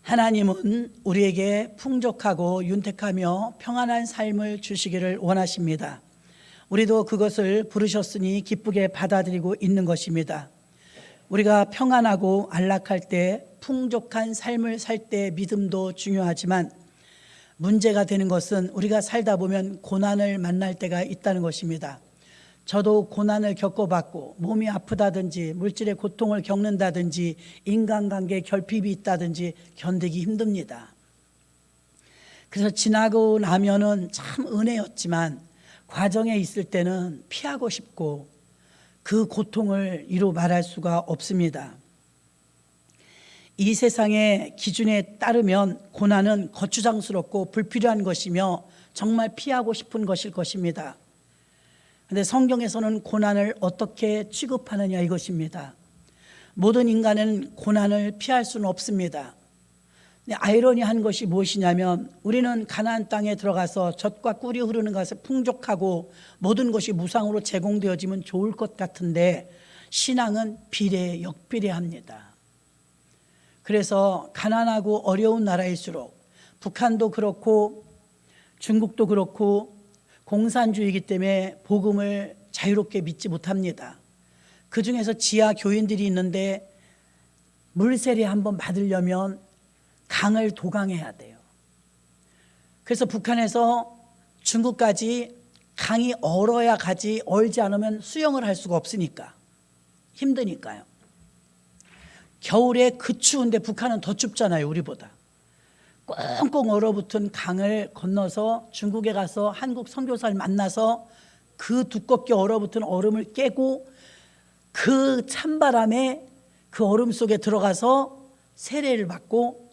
하나님은 우리에게 풍족하고 윤택하며 평안한 삶을 주시기를 원하십니다. 우리도 그것을 부르셨으니 기쁘게 받아들이고 있는 것입니다. 우리가 평안하고 안락할 때, 풍족한 삶을 살 때 믿음도 중요하지만 문제가 되는 것은 우리가 살다 보면 고난을 만날 때가 있다는 것입니다. 저도 고난을 겪어봤고 몸이 아프다든지 물질의 고통을 겪는다든지 인간관계에 결핍이 있다든지 견디기 힘듭니다. 그래서 지나고 나면은 참 은혜였지만 과정에 있을 때는 피하고 싶고 그 고통을 이루 말할 수가 없습니다. 이 세상의 기준에 따르면 고난은 거추장스럽고 불필요한 것이며 정말 피하고 싶은 것일 것입니다. 그런데 성경에서는 고난을 어떻게 취급하느냐 이것입니다. 모든 인간은 고난을 피할 수는 없습니다. 아이러니한 것이 무엇이냐면 우리는 가나안 땅에 들어가서 젖과 꿀이 흐르는 것에 풍족하고 모든 것이 무상으로 제공되어지면 좋을 것 같은데 신앙은 비례 역비례합니다. 그래서 가난하고 어려운 나라일수록 북한도 그렇고 중국도 그렇고 공산주의이기 때문에 복음을 자유롭게 믿지 못합니다. 그 중에서 지하 교인들이 있는데 물세례 한번 받으려면 강을 도강해야 돼요. 그래서 북한에서 중국까지 강이 얼어야 가지 얼지 않으면 수영을 할 수가 없으니까 힘드니까요. 겨울에 그 추운데 북한은 더 춥잖아요, 우리보다. 꽁꽁 얼어붙은 강을 건너서 중국에 가서 한국 선교사를 만나서 그 두껍게 얼어붙은 얼음을 깨고 그 찬바람에 그 얼음 속에 들어가서 세례를 받고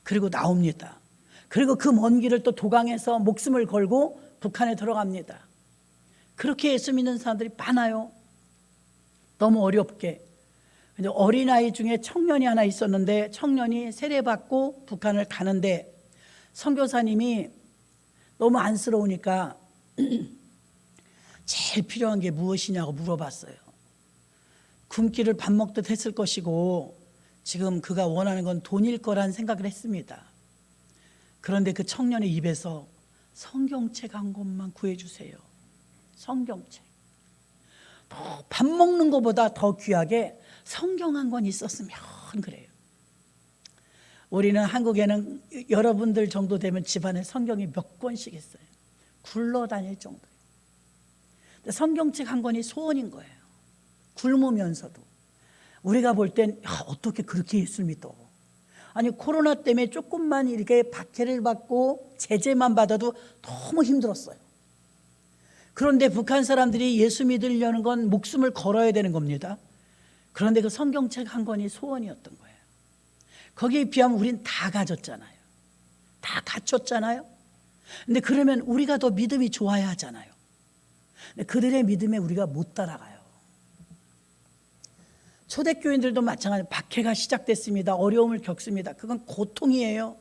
그리고 나옵니다. 그리고 그 먼 길을 또 도강해서 목숨을 걸고 북한에 들어갑니다. 그렇게 예수 믿는 사람들이 많아요. 너무 어렵게. 근데 어린아이 중에 청년이 하나 있었는데 청년이 세례받고 북한을 가는데 선교사님이 너무 안쓰러우니까 제일 필요한 게 무엇이냐고 물어봤어요. 굶기를 밥 먹듯 했을 것이고 지금 그가 원하는 건 돈일 거란 생각을 했습니다. 그런데 그 청년의 입에서 성경책 한 권만 구해주세요. 성경책. 밥 먹는 것보다 더 귀하게 성경 한 권 있었으면 그래요. 우리는 한국에는 여러분들 정도 되면 집안에 성경이 몇 권씩 있어요. 굴러다닐 정도예요. 근데 성경책 한 권이 소원인 거예요. 굶으면서도. 우리가 볼 땐 어떻게 그렇게 예수를 믿어. 아니 코로나 때문에 조금만 이렇게 박해를 받고 제재만 받아도 너무 힘들었어요. 그런데 북한 사람들이 예수 믿으려는 건 목숨을 걸어야 되는 겁니다. 그런데 그 성경책 한 권이 소원이었던 거예요. 거기에 비하면 우린 다 가졌잖아요. 다 갖췄잖아요. 근데 그러면 우리가 더 믿음이 좋아야 하잖아요. 근데 그들의 믿음에 우리가 못 따라가요. 초대교인들도 마찬가지로 박해가 시작됐습니다. 어려움을 겪습니다. 그건 고통이에요.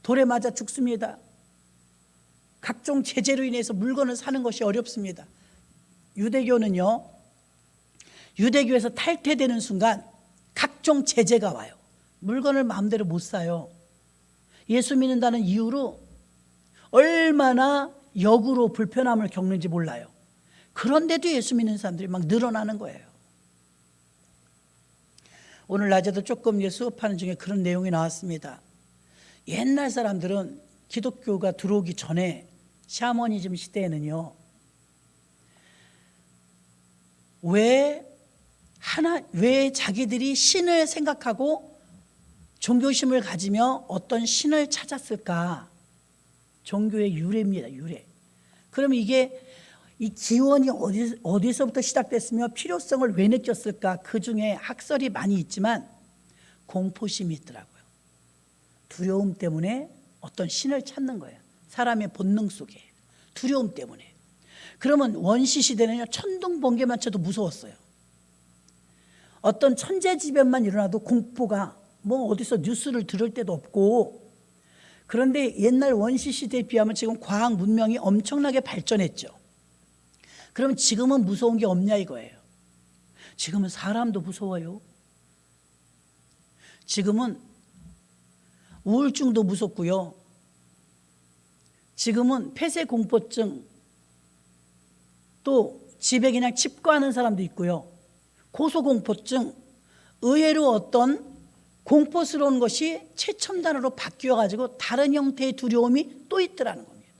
돌에 맞아 죽습니다. 각종 제재로 인해서 물건을 사는 것이 어렵습니다. 유대교는요, 유대교에서 탈퇴되는 순간 각종 제재가 와요. 물건을 마음대로 못 사요. 예수 믿는다는 이유로 얼마나 역으로 불편함을 겪는지 몰라요. 그런데도 예수 믿는 사람들이 막 늘어나는 거예요. 오늘 낮에도 조금 수업하는 중에 그런 내용이 나왔습니다. 옛날 사람들은 기독교가 들어오기 전에 샤머니즘 시대에는요, 왜 자기들이 신을 생각하고 종교심을 가지며 어떤 신을 찾았을까? 종교의 유래입니다, 유래. 그럼 이게 이 기원이 어디서부터 시작됐으며 필요성을 왜 느꼈을까? 그 중에 학설이 많이 있지만 공포심이 있더라고요. 두려움 때문에 어떤 신을 찾는 거예요. 사람의 본능 속에 두려움 때문에. 그러면 원시 시대는요, 천둥 번개만 쳐도 무서웠어요. 어떤 천재지변만 일어나도 공포가 어디서 뉴스를 들을 때도 없고. 그런데 옛날 원시 시대에 비하면 지금 과학 문명이 엄청나게 발전했죠. 그러면 지금은 무서운 게 없냐 이거예요. 지금은 사람도 무서워요. 지금은 우울증도 무섭고요. 지금은 폐쇄공포증, 또 집에 그냥 칩거하는 사람도 있고요. 고소공포증, 의외로 어떤 공포스러운 것이 최첨단으로 바뀌어가지고 다른 형태의 두려움이 또 있더라는 겁니다.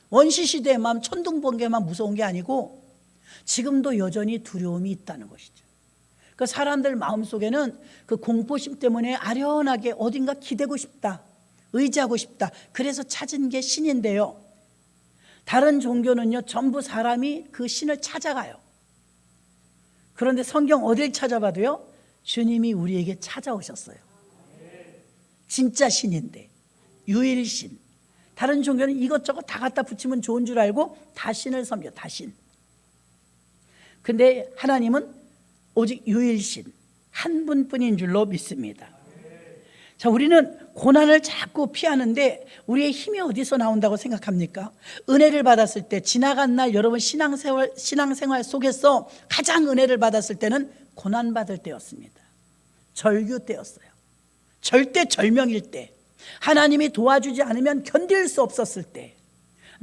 원시시대에만 천둥번개만 무서운 게 아니고 지금도 여전히 두려움이 있다는 것이죠. 그 사람들 마음속에는 그 공포심 때문에 아련하게 어딘가 기대고 싶다, 의지하고 싶다. 그래서 찾은 게 신인데요. 다른 종교는요, 전부 사람이 그 신을 찾아가요. 그런데 성경 어딜 찾아봐도요, 주님이 우리에게 찾아오셨어요. 진짜 신인데, 유일신. 다른 종교는 이것저것 다 갖다 붙이면 좋은 줄 알고 다 신을 섬겨, 다 신. 근데 하나님은 오직 유일신, 한 분뿐인 줄로 믿습니다. 자, 우리는 고난을 자꾸 피하는데 우리의 힘이 어디서 나온다고 생각합니까? 은혜를 받았을 때, 지나간 날 여러분 신앙생활 속에서 가장 은혜를 받았을 때는 고난받을 때였습니다. 절규 때였어요. 절대 절명일 때, 하나님이 도와주지 않으면 견딜 수 없었을 때.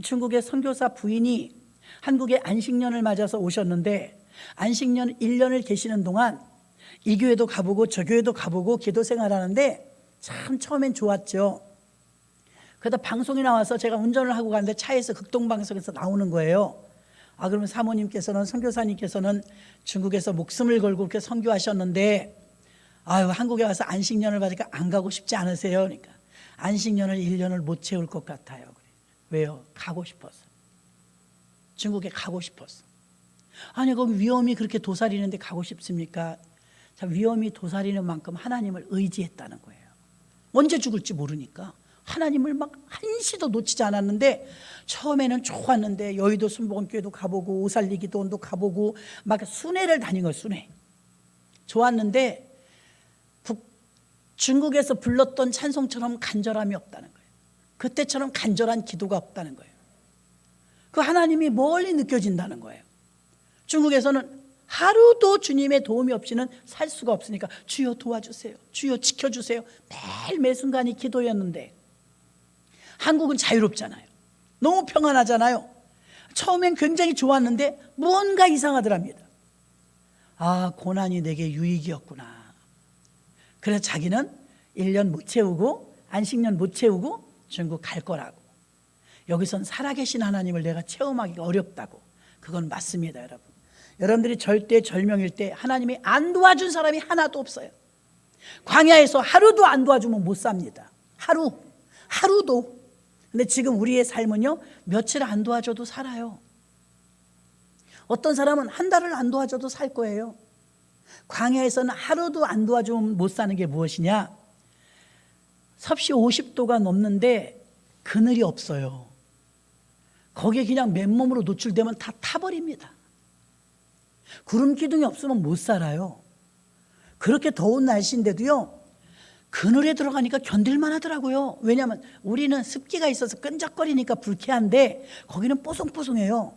중국의 선교사 부인이 한국에 안식년을 맞아서 오셨는데, 안식년 1년을 계시는 동안 이 교회도 가보고 저 교회도 가보고 기도 생활하는데 참 처음엔 좋았죠. 그러다 방송에 나와서 제가 운전을 하고 가는데 차에서 극동방송에서 나오는 거예요. 그러면 사모님께서는, 선교사님께서는 중국에서 목숨을 걸고 그렇게 선교하셨는데 한국에 와서 안식년을 받으니까 안 가고 싶지 않으세요? 그러니까 안식년을 1년을 못 채울 것 같아요. 왜요? 가고 싶어서. 중국에 가고 싶었어. 아니 거기 위험이 그렇게 도사리는데 가고 싶습니까? 자, 위험이 도사리는 만큼 하나님을 의지했다는 거예요. 언제 죽을지 모르니까 하나님을 막 한시도 놓치지 않았는데, 처음에는 좋았는데 여의도 순복음교회도 가보고 오살리기도원도 가보고 막 순회를 다닌 거예요. 순회. 좋았는데 중국에서 불렀던 찬송처럼 간절함이 없다는 거예요. 그때처럼 간절한 기도가 없다는 거예요. 그 하나님이 멀리 느껴진다는 거예요. 중국에서는 하루도 주님의 도움이 없이는 살 수가 없으니까 주여 도와주세요, 주여 지켜주세요, 매일 매 순간이 기도였는데, 한국은 자유롭잖아요. 너무 평안하잖아요. 처음엔 굉장히 좋았는데 무언가 이상하더랍니다. 고난이 내게 유익이었구나. 그래서 자기는 1년 못 채우고 안식년 못 채우고 중국 갈 거라고. 여기선 살아계신 하나님을 내가 체험하기가 어렵다고. 그건 맞습니다, 여러분. 여러분들이 절대 절명일 때 하나님이 안 도와준 사람이 하나도 없어요. 광야에서 하루도 안 도와주면 못 삽니다. 하루도. 근데 지금 우리의 삶은요, 며칠 안 도와줘도 살아요. 어떤 사람은 한 달을 안 도와줘도 살 거예요. 광야에서는 하루도 안 도와주면 못 사는 게 무엇이냐? 섭씨 50도가 넘는데 그늘이 없어요. 거기에 그냥 맨몸으로 노출되면 다 타버립니다. 구름 기둥이 없으면 못 살아요. 그렇게 더운 날씨인데도요, 그늘에 들어가니까 견딜만 하더라고요. 왜냐하면 우리는 습기가 있어서 끈적거리니까 불쾌한데 거기는 뽀송뽀송해요.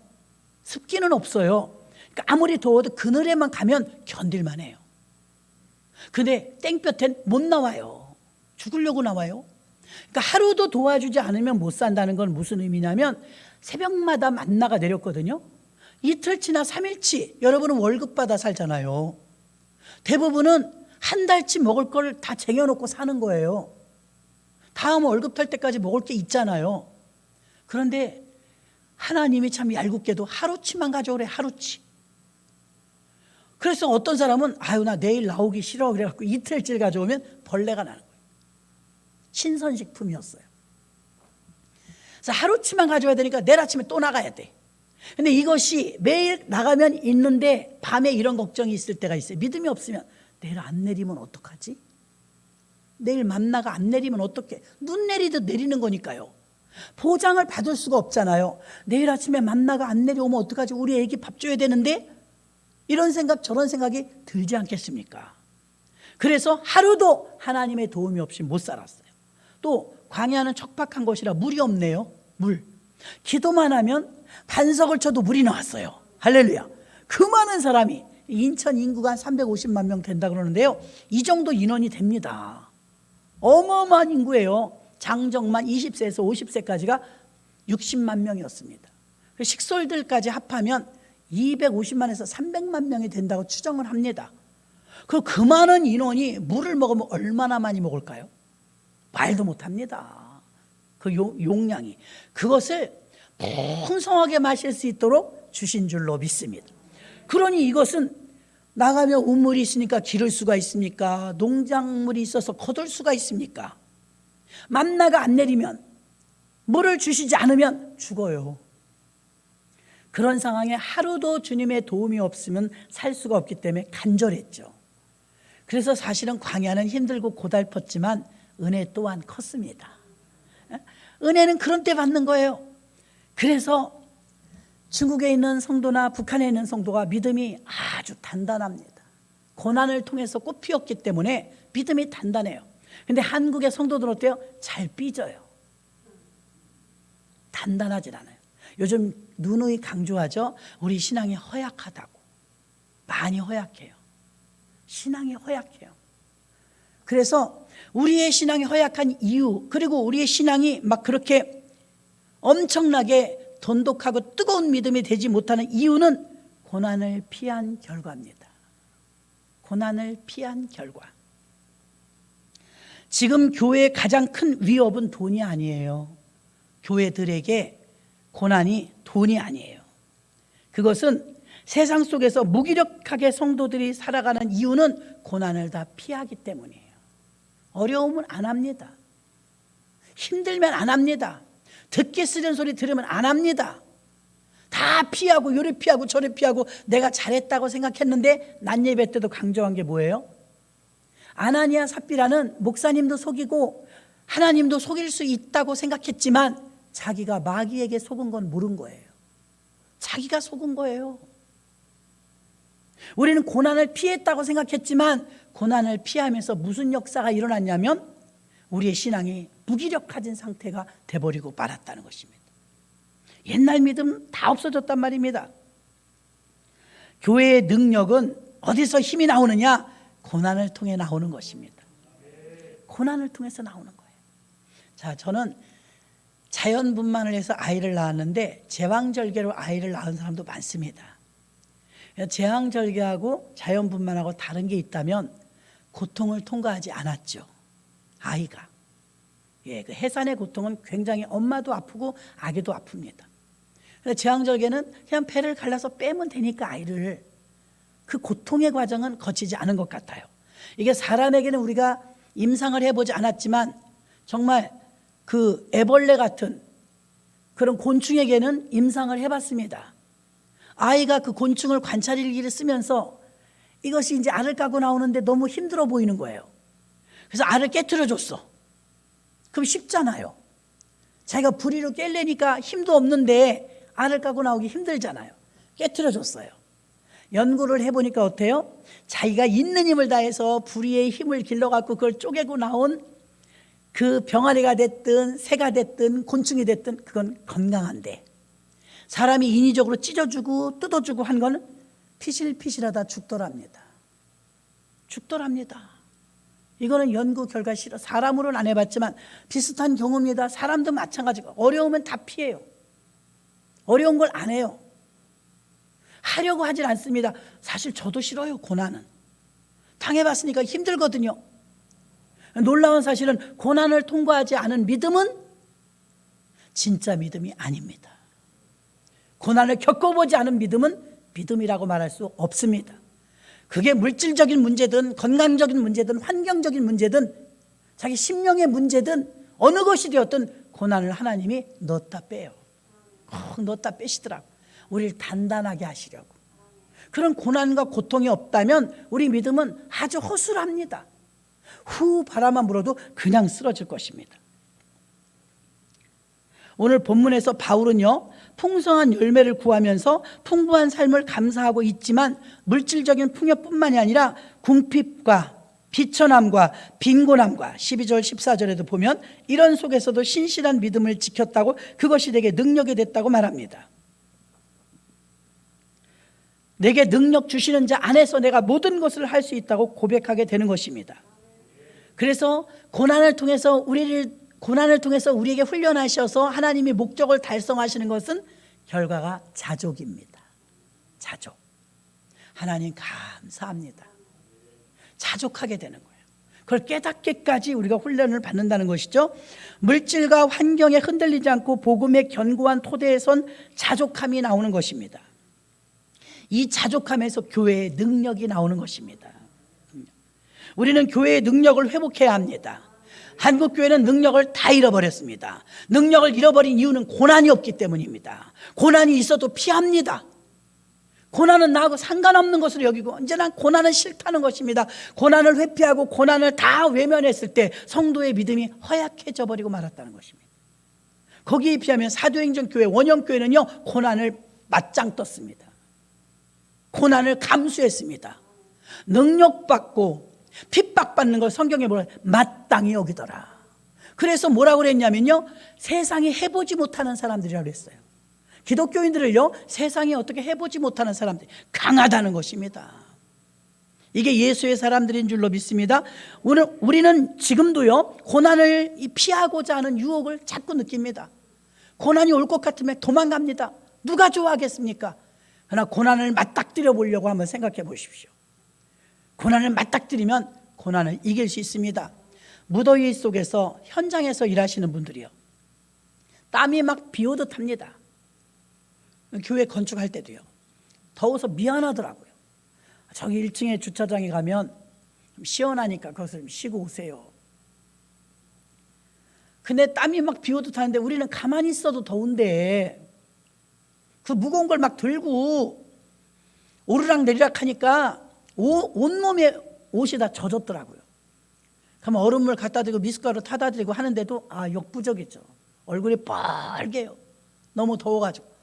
습기는 없어요. 그러니까 아무리 더워도 그늘에만 가면 견딜만 해요. 근데 땡볕엔 못 나와요. 죽으려고 나와요. 그러니까 하루도 도와주지 않으면 못 산다는 건 무슨 의미냐면, 새벽마다 만나가 내렸거든요. 이틀치나 3일치, 여러분은 월급 받아 살잖아요. 대부분은 한 달치 먹을 걸 다 쟁여놓고 사는 거예요. 다음 월급 탈 때까지 먹을 게 있잖아요. 그런데 하나님이 참 얄궂게도 하루치만 가져오래, 하루치. 그래서 어떤 사람은 나 내일 나오기 싫어 그래갖고 이틀치를 가져오면 벌레가 나는 거예요. 신선식품이었어요. 그래서 하루치만 가져와야 되니까 내일 아침에 또 나가야 돼. 근데 이것이 매일 나가면 있는데 밤에 이런 걱정이 있을 때가 있어요. 믿음이 없으면 내일 안 내리면 어떡하지? 내일 만나가 안 내리면 어떡해? 눈 내리듯 내리는 거니까요. 보장을 받을 수가 없잖아요. 내일 아침에 만나가 안 내려오면 어떡하지? 우리 애기 밥 줘야 되는데, 이런 생각 저런 생각이 들지 않겠습니까? 그래서 하루도 하나님의 도움이 없이 못 살았어요. 또 광야는 척박한 곳이라 물이 없네요. 물. 기도만 하면 반석을 쳐도 물이 나왔어요. 할렐루야. 그 많은 사람이, 인천 인구가 한 350만 명 된다 그러는데요, 이 정도 인원이 됩니다. 어마어마한 인구예요. 장정만 20세에서 50세까지가 60만 명이었습니다. 식솔들까지 합하면 250만에서 300만 명이 된다고 추정을 합니다. 그 많은 인원이 물을 먹으면 얼마나 많이 먹을까요? 말도 못합니다. 그 용량이. 그것을 풍성하게 마실 수 있도록 주신 줄로 믿습니다. 그러니 이것은 나가면 우물이 있으니까 기를 수가 있습니까? 농작물이 있어서 거둘 수가 있습니까? 만나가 안 내리면, 물을 주시지 않으면 죽어요. 그런 상황에 하루도 주님의 도움이 없으면 살 수가 없기 때문에 간절했죠. 그래서 사실은 광야는 힘들고 고달팠지만 은혜 또한 컸습니다. 은혜는 그런 때 받는 거예요. 그래서 중국에 있는 성도나 북한에 있는 성도가 믿음이 아주 단단합니다. 고난을 통해서 꽃피었기 때문에 믿음이 단단해요. 근데 한국의 성도들은 어때요? 잘 삐져요. 단단하진 않아요. 요즘 누누이 강조하죠. 우리 신앙이 허약하다고. 많이 허약해요. 신앙이 허약해요. 그래서 우리의 신앙이 허약한 이유, 그리고 우리의 신앙이 막 그렇게 엄청나게 돈독하고 뜨거운 믿음이 되지 못하는 이유는 고난을 피한 결과입니다. 고난을 피한 결과. 지금 교회의 가장 큰 위협은 돈이 아니에요. 교회들에게 고난이 돈이 아니에요. 그것은 세상 속에서 무기력하게 성도들이 살아가는 이유는 고난을 다 피하기 때문이에요. 어려움은 안 합니다. 힘들면 안 합니다. 듣기 싫은 소리 들으면 안 합니다. 다 피하고 요리 피하고 저리 피하고 내가 잘했다고 생각했는데 낮 예배 때도 강조한 게 뭐예요? 아나니아 삽비라는 목사님도 속이고 하나님도 속일 수 있다고 생각했지만 자기가 마귀에게 속은 건 모른 거예요. 자기가 속은 거예요. 우리는 고난을 피했다고 생각했지만 고난을 피하면서 무슨 역사가 일어났냐면 우리의 신앙이 무기력해진 상태가 돼버리고 말았다는 것입니다. 옛날 믿음 다 없어졌단 말입니다. 교회의 능력은 어디서 힘이 나오느냐? 고난을 통해 나오는 것입니다. 고난을 통해서 나오는 거예요. 자, 저는 자연분만을 해서 아이를 낳았는데 제왕절개로 아이를 낳은 사람도 많습니다. 제왕절개하고 자연분만하고 다른 게 있다면 고통을 통과하지 않았죠. 아이가. 그 해산의 고통은 굉장히 엄마도 아프고 아기도 아픕니다. 제왕절개는 그냥 배를 갈라서 빼면 되니까 아이를, 그 고통의 과정은 거치지 않은 것 같아요. 이게 사람에게는 우리가 임상을 해보지 않았지만 정말 그 애벌레 같은 그런 곤충에게는 임상을 해봤습니다. 아이가 그 곤충을 관찰일기를 쓰면서 이것이 이제 알을 까고 나오는데 너무 힘들어 보이는 거예요. 그래서 알을 깨트려 줬어. 그럼 쉽잖아요. 자기가 부리로 깰래니까 힘도 없는데 알을 까고 나오기 힘들잖아요. 깨트려 줬어요. 연구를 해보니까 어때요? 자기가 있는 힘을 다해서 부리의 힘을 길러갖고 그걸 쪼개고 나온 그 병아리가 됐든 새가 됐든 곤충이 됐든 그건 건강한데 사람이 인위적으로 찢어주고 뜯어주고 한 거는 피실피실하다 죽더랍니다. 죽더랍니다. 이거는 연구 결과 싫어. 사람으로는 안 해봤지만 비슷한 경우입니다. 사람도 마찬가지고 어려우면 다 피해요. 어려운 걸 안 해요. 하려고 하질 않습니다. 사실 저도 싫어요. 고난은. 당해봤으니까 힘들거든요. 놀라운 사실은 고난을 통과하지 않은 믿음은 진짜 믿음이 아닙니다. 고난을 겪어보지 않은 믿음은 믿음이라고 말할 수 없습니다. 그게 물질적인 문제든 건강적인 문제든 환경적인 문제든 자기 심령의 문제든 어느 것이 되었든 고난을 하나님이 넣었다 빼요. 넣었다 빼시더라고. 우리를 단단하게 하시려고. 그런 고난과 고통이 없다면 우리 믿음은 아주 허술합니다. 후 바라만 불어도 그냥 쓰러질 것입니다. 오늘 본문에서 바울은요, 풍성한 열매를 구하면서 풍부한 삶을 감사하고 있지만 물질적인 풍요뿐만이 아니라 궁핍과 비천함과 빈곤함과 12절 14절에도 보면 이런 속에서도 신실한 믿음을 지켰다고 그것이 내게 능력이 됐다고 말합니다. 내게 능력 주시는 자 안에서 내가 모든 것을 할 수 있다고 고백하게 되는 것입니다. 그래서 고난을 통해서 우리에게 훈련하셔서 하나님이 목적을 달성하시는 것은 결과가 자족입니다. 자족. 하나님 감사합니다. 자족하게 되는 거예요. 그걸 깨닫기까지 우리가 훈련을 받는다는 것이죠. 물질과 환경에 흔들리지 않고 복음의 견고한 토대에 선 자족함이 나오는 것입니다. 이 자족함에서 교회의 능력이 나오는 것입니다. 우리는 교회의 능력을 회복해야 합니다. 한국 교회는 능력을 다 잃어버렸습니다. 능력을 잃어버린 이유는 고난이 없기 때문입니다. 고난이 있어도 피합니다. 고난은 나하고 상관없는 것으로 여기고 언제나 고난은 싫다는 것입니다. 고난을 회피하고 고난을 다 외면했을 때 성도의 믿음이 허약해져 버리고 말았다는 것입니다. 거기에 비하면 사도행전 교회 원형교회는요, 고난을 맞짱 떴습니다. 고난을 감수했습니다. 능력받고 핍박받는 걸 성경에 뭐라 마땅히 여기더라. 그래서 뭐라고 그랬냐면요, 세상이 해보지 못하는 사람들이라고 그랬어요. 기독교인들을요, 세상에 어떻게 해보지 못하는 사람들, 강하다는 것입니다. 이게 예수의 사람들인 줄로 믿습니다. 우리는 지금도요, 고난을 피하고자 하는 유혹을 자꾸 느낍니다. 고난이 올 것 같으면 도망갑니다. 누가 좋아하겠습니까? 그러나 고난을 맞닥뜨려 보려고 한번 생각해 보십시오. 고난을 맞닥뜨리면 고난을 이길 수 있습니다. 무더위 속에서 현장에서 일하시는 분들이요, 땀이 막 비 오듯 합니다. 교회 건축할 때도요, 더워서 미안하더라고요. 저기 1층에 주차장에 가면 시원하니까 거기서 좀 쉬고 오세요. 근데 땀이 막 비 오듯 하는데 우리는 가만히 있어도 더운데 그 무거운 걸 막 들고 오르락 내리락 하니까 온몸에 옷이 다 젖었더라고요. 그럼 얼음물 갖다 드리고 미숫가루 타다 드리고 하는데도 역부족이죠. 얼굴이 빨개요. 너무 더워가지고.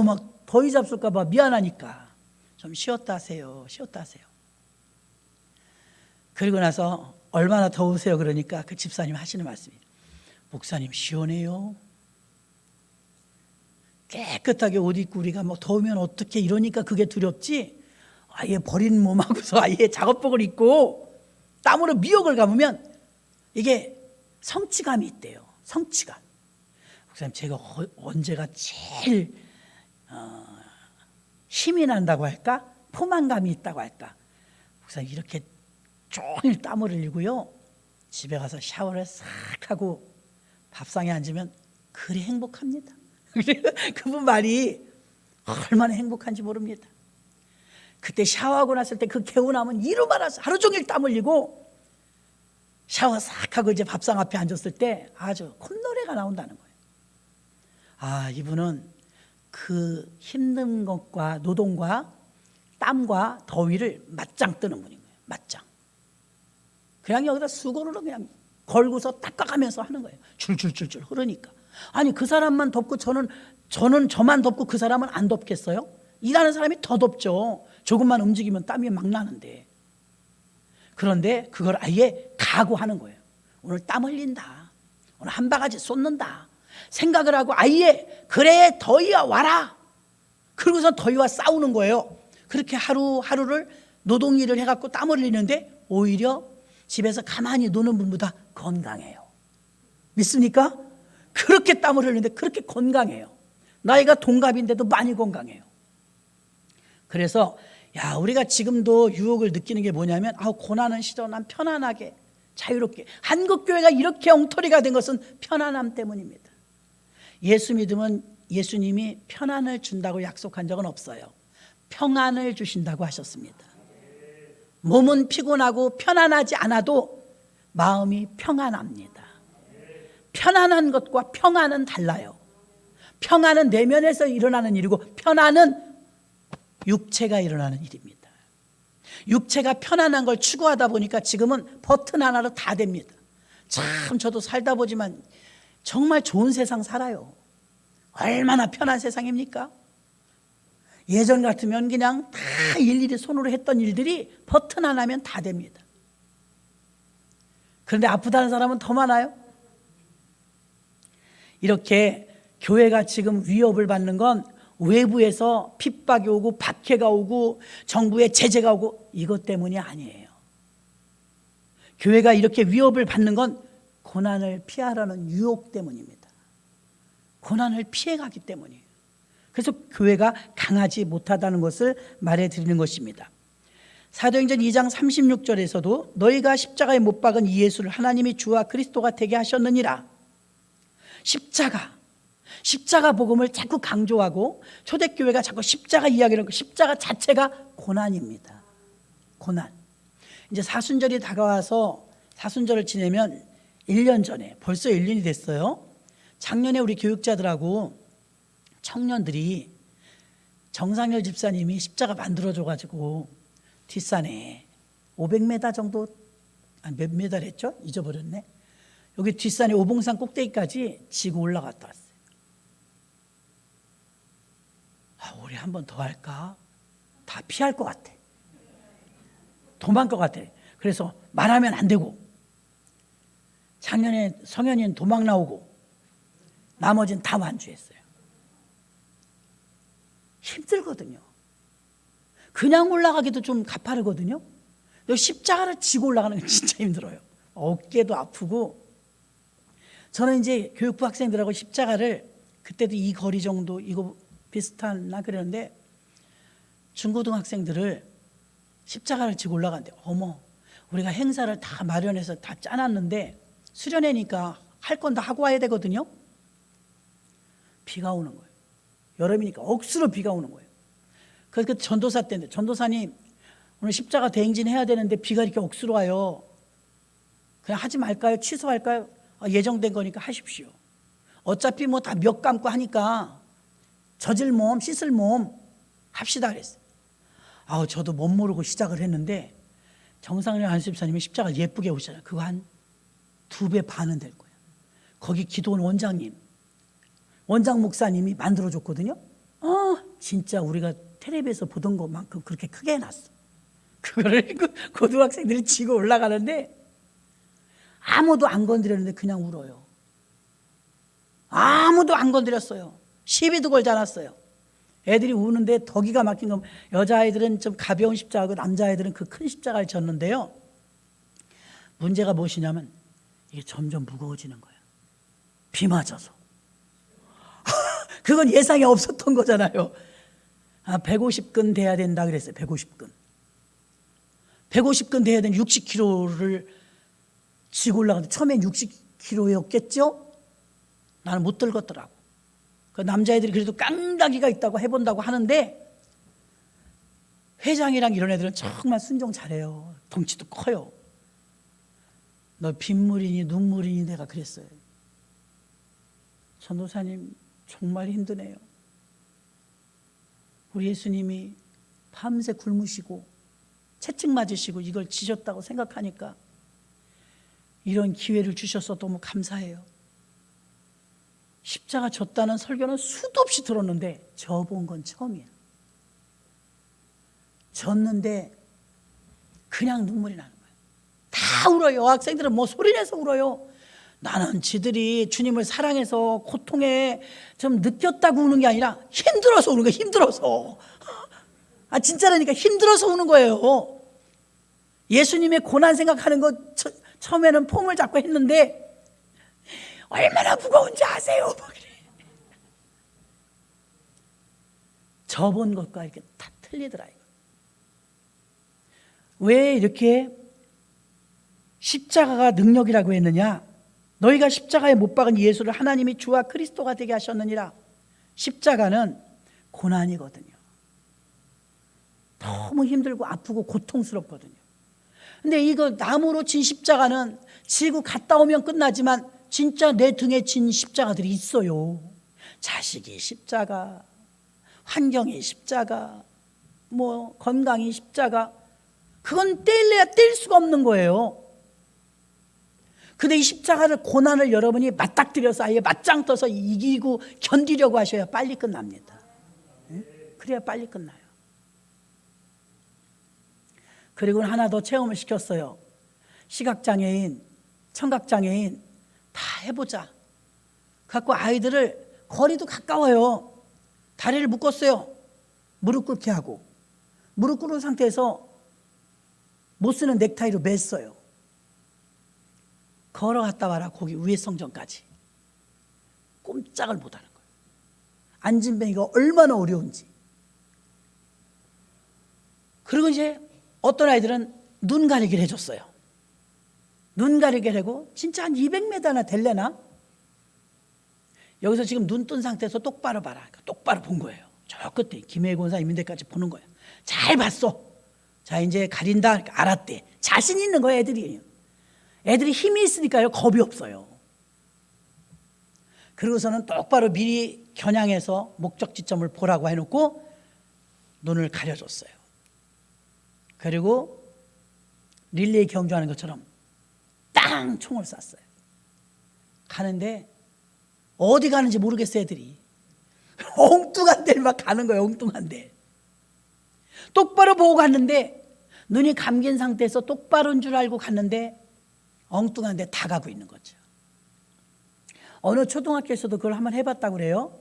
막 더위 잡술까 봐 미안하니까 좀 쉬었다 하세요. 쉬었다 하세요. 그리고 나서 얼마나 더우세요 그러니까 그 집사님 하시는 말씀이, 목사님 시원해요. 깨끗하게 옷 입고 우리가 뭐 더우면 어떻게 이러니까 그게 두렵지, 아예 버린 몸하고서 아예 작업복을 입고 땀으로 미역을 감으면 이게 성취감이 있대요. 성취감. 목사님 제가 언제가 제일 힘이 난다고 할까? 포만감이 있다고 할까? 목사님 이렇게 종일 땀을 흘리고요, 집에 가서 샤워를 싹 하고 밥상에 앉으면 그리 행복합니다. 그분 말이 얼마나 행복한지 모릅니다. 그때 샤워하고 났을 때 그 개운함은 이루 말아서 하루 종일 땀 흘리고 샤워 싹 하고 이제 밥상 앞에 앉았을 때 아주 콧노래가 나온다는 거예요. 이분은 그 힘든 것과 노동과 땀과 더위를 맞짱 뜨는 분인 거예요. 맞짱. 그냥 여기다 수건으로 그냥 걸고서 닦아가면서 하는 거예요. 줄줄줄줄 흐르니까. 아니 그 사람만 덥고 저는 저만 덥고 그 사람은 안 덥겠어요? 일하는 사람이 더 덥죠. 조금만 움직이면 땀이 막 나는데. 그런데 그걸 아예 각오하는 거예요. 오늘 땀 흘린다. 오늘 한 바가지 쏟는다. 생각을 하고 아예 그래 더위야 와라. 그러고서 더위와 싸우는 거예요. 그렇게 하루하루를 노동일을 해갖고 땀을 흘리는데 오히려 집에서 가만히 노는 분보다 건강해요. 믿습니까? 그렇게 땀을 흘리는데 그렇게 건강해요. 나이가 동갑인데도 많이 건강해요. 그래서 우리가 지금도 유혹을 느끼는 게 뭐냐면 고난은 싫어, 난 편안하게 자유롭게. 한국교회가 이렇게 엉터리가 된 것은 편안함 때문입니다. 예수 믿으면 예수님이 편안을 준다고 약속한 적은 없어요. 평안을 주신다고 하셨습니다. 몸은 피곤하고 편안하지 않아도 마음이 평안합니다. 편안한 것과 평안은 달라요. 평안은 내면에서 일어나는 일이고 편안은 육체가 일어나는 일입니다. 육체가 편안한 걸 추구하다 보니까 지금은 버튼 하나로 다 됩니다. 참 저도 살다 보지만 정말 좋은 세상 살아요. 얼마나 편한 세상입니까? 예전 같으면 그냥 다 일일이 손으로 했던 일들이 버튼 하나면 다 됩니다. 그런데 아프다는 사람은 더 많아요. 이렇게 교회가 지금 위협을 받는 건 외부에서 핍박이 오고 박해가 오고 정부의 제재가 오고 이것 때문이 아니에요. 교회가 이렇게 위협을 받는 건 고난을 피하라는 유혹 때문입니다. 고난을 피해가기 때문이에요. 그래서 교회가 강하지 못하다는 것을 말해드리는 것입니다. 사도행전 2장 36절에서도 너희가 십자가에 못 박은 이 예수를 하나님이 주와 그리스도가 되게 하셨느니라. 십자가 복음을 자꾸 강조하고 초대교회가 자꾸 십자가 이야기를 하고, 십자가 자체가 고난입니다. 고난. 이제 사순절이 다가와서 사순절을 지내면 1년 전에, 벌써 1년이 됐어요. 작년에 우리 교육자들하고 청년들이 정상열 집사님이 십자가 만들어줘가지고 뒷산에 500m 정도, 몇 메달 했죠? 잊어버렸네. 여기 뒷산에 오봉산 꼭대기까지 지고 올라갔다 왔어요. 우리 한 번 더 할까? 다 피할 것 같아. 도망갈 것 같아. 그래서 말하면 안 되고, 작년에 성현이는 도망 나오고 나머지는 다 완주했어요. 힘들거든요. 그냥 올라가기도 좀 가파르거든요. 십자가를 지고 올라가는 게 진짜 힘들어요. 어깨도 아프고. 저는 이제 교육부 학생들하고 십자가를 그때도 이 거리 정도 이거 비슷하나 그러는데, 중고등학생들을 십자가를 지고 올라가는데, 어머, 우리가 행사를 다 마련해서 다 짜놨는데 수련회니까 할 건 다 하고 와야 되거든요. 비가 오는 거예요. 여름이니까 억수로 비가 오는 거예요. 그래서 그 전도사 때인데, 전도사님 오늘 십자가 대행진 해야 되는데 비가 이렇게 억수로 와요. 그냥 하지 말까요? 취소할까요? 예정된 거니까 하십시오. 어차피 뭐 다 몇 감고 하니까 젖을 몸, 씻을 몸 합시다 그랬어요. 저도 못 모르고 시작을 했는데 정상열 한수집사님이 십자가 예쁘게 오시잖아요. 그거 한 2배 반은 될 거예요. 거기 기도원 원장 목사님이 만들어줬거든요. 진짜 우리가 텔레비에서 보던 것만큼 그렇게 크게 해놨어. 그거를 고등학생들이 지고 올라가는데 아무도 안 건드렸는데 그냥 울어요. 아무도 안 건드렸어요. 시비도 걸지 않았어요. 애들이 우는데 더 기가 막힌 건, 여자아이들은 좀 가벼운 십자가고 남자아이들은 그 큰 십자가를 졌는데요. 문제가 무엇이냐면 이게 점점 무거워지는 거예요. 비 맞아서. 그건 예상이 없었던 거잖아요. 150근 돼야 된다 그랬어요. 150근 돼야 되는 60kg를 지고 올라가는데 처음엔 60kg였겠죠? 나는 못 들겠더라고. 그 남자애들이 그래도 깡다기가 있다고 해본다고 하는데, 회장이랑 이런 애들은 정말 순종 잘해요. 덩치도 커요. 너 빗물이니 눈물이니 내가 그랬어요. 전도사님 정말 힘드네요. 우리 예수님이 밤새 굶으시고 채찍 맞으시고 이걸 지셨다고 생각하니까 이런 기회를 주셔서 너무 감사해요. 십자가 졌다는 설교는 수도 없이 들었는데 져본 건 처음이야. 졌는데 그냥 눈물이 나는 거예요. 다 울어요. 여학생들은 뭐 소리내서 울어요. 나는 지들이 주님을 사랑해서 고통에 좀 느꼈다고 우는 게 아니라 힘들어서 우는 거예요. 힘들어서. 진짜라니까 힘들어서 우는 거예요. 예수님의 고난 생각하는 거 처음에는 폼을 잡고 했는데 얼마나 무거운지 아세요? 그래. 저번 것과 이렇게 다 틀리더라. 이거. 왜 이렇게 십자가가 능력이라고 했느냐? 너희가 십자가에 못 박은 예수를 하나님이 주와 그리스도가 되게 하셨느니라. 십자가는 고난이거든요. 너무 힘들고 아프고 고통스럽거든요. 근데 이거 나무로 진 십자가는 지고 갔다 오면 끝나지만 진짜 내 등에 진 십자가들이 있어요. 자식이 십자가, 환경이 십자가, 뭐 건강이 십자가. 그건 뗄래야 뗄 수가 없는 거예요. 근데 이 십자가를, 고난을 여러분이 맞닥뜨려서 아예 맞짱 떠서 이기고 견디려고 하셔야 빨리 끝납니다. 그래야 빨리 끝나요. 그리고 하나 더 체험을 시켰어요. 시각장애인, 청각장애인 다 해보자. 갖고 아이들을, 거리도 가까워요. 다리를 묶었어요. 무릎 꿇게 하고, 무릎 꿇은 상태에서 못 쓰는 넥타이로 맸어요. 걸어갔다 와라. 거기 위에 성전까지. 꼼짝을 못하는 거예요. 안진뱅이가 얼마나 어려운지. 그리고 이제 어떤 아이들은 눈 가리기를 해줬어요. 눈 가리기를 하고 진짜 한 200m나 될래나? 여기서 지금 눈 뜬 상태에서 똑바로 봐라. 똑바로 본 거예요. 저 끝에 김해 권사 있는 데까지 보는 거예요. 잘 봤어. 자, 이제 가린다. 알았대. 자신 있는 거예요, 애들이. 애들이 힘이 있으니까요, 겁이 없어요. 그러고서는 똑바로 미리 겨냥해서 목적지점을 보라고 해놓고 눈을 가려줬어요. 그리고 릴레이 경주하는 것처럼 땅 총을 쐈어요. 가는데 어디 가는지 모르겠어요, 애들이. 엉뚱한 데를 막 가는 거예요, 엉뚱한 데. 똑바로 보고 갔는데 눈이 감긴 상태에서 똑바로인 줄 알고 갔는데 엉뚱한 데 다 가고 있는 거죠. 어느 초등학교에서도 그걸 한번 해봤다고 그래요.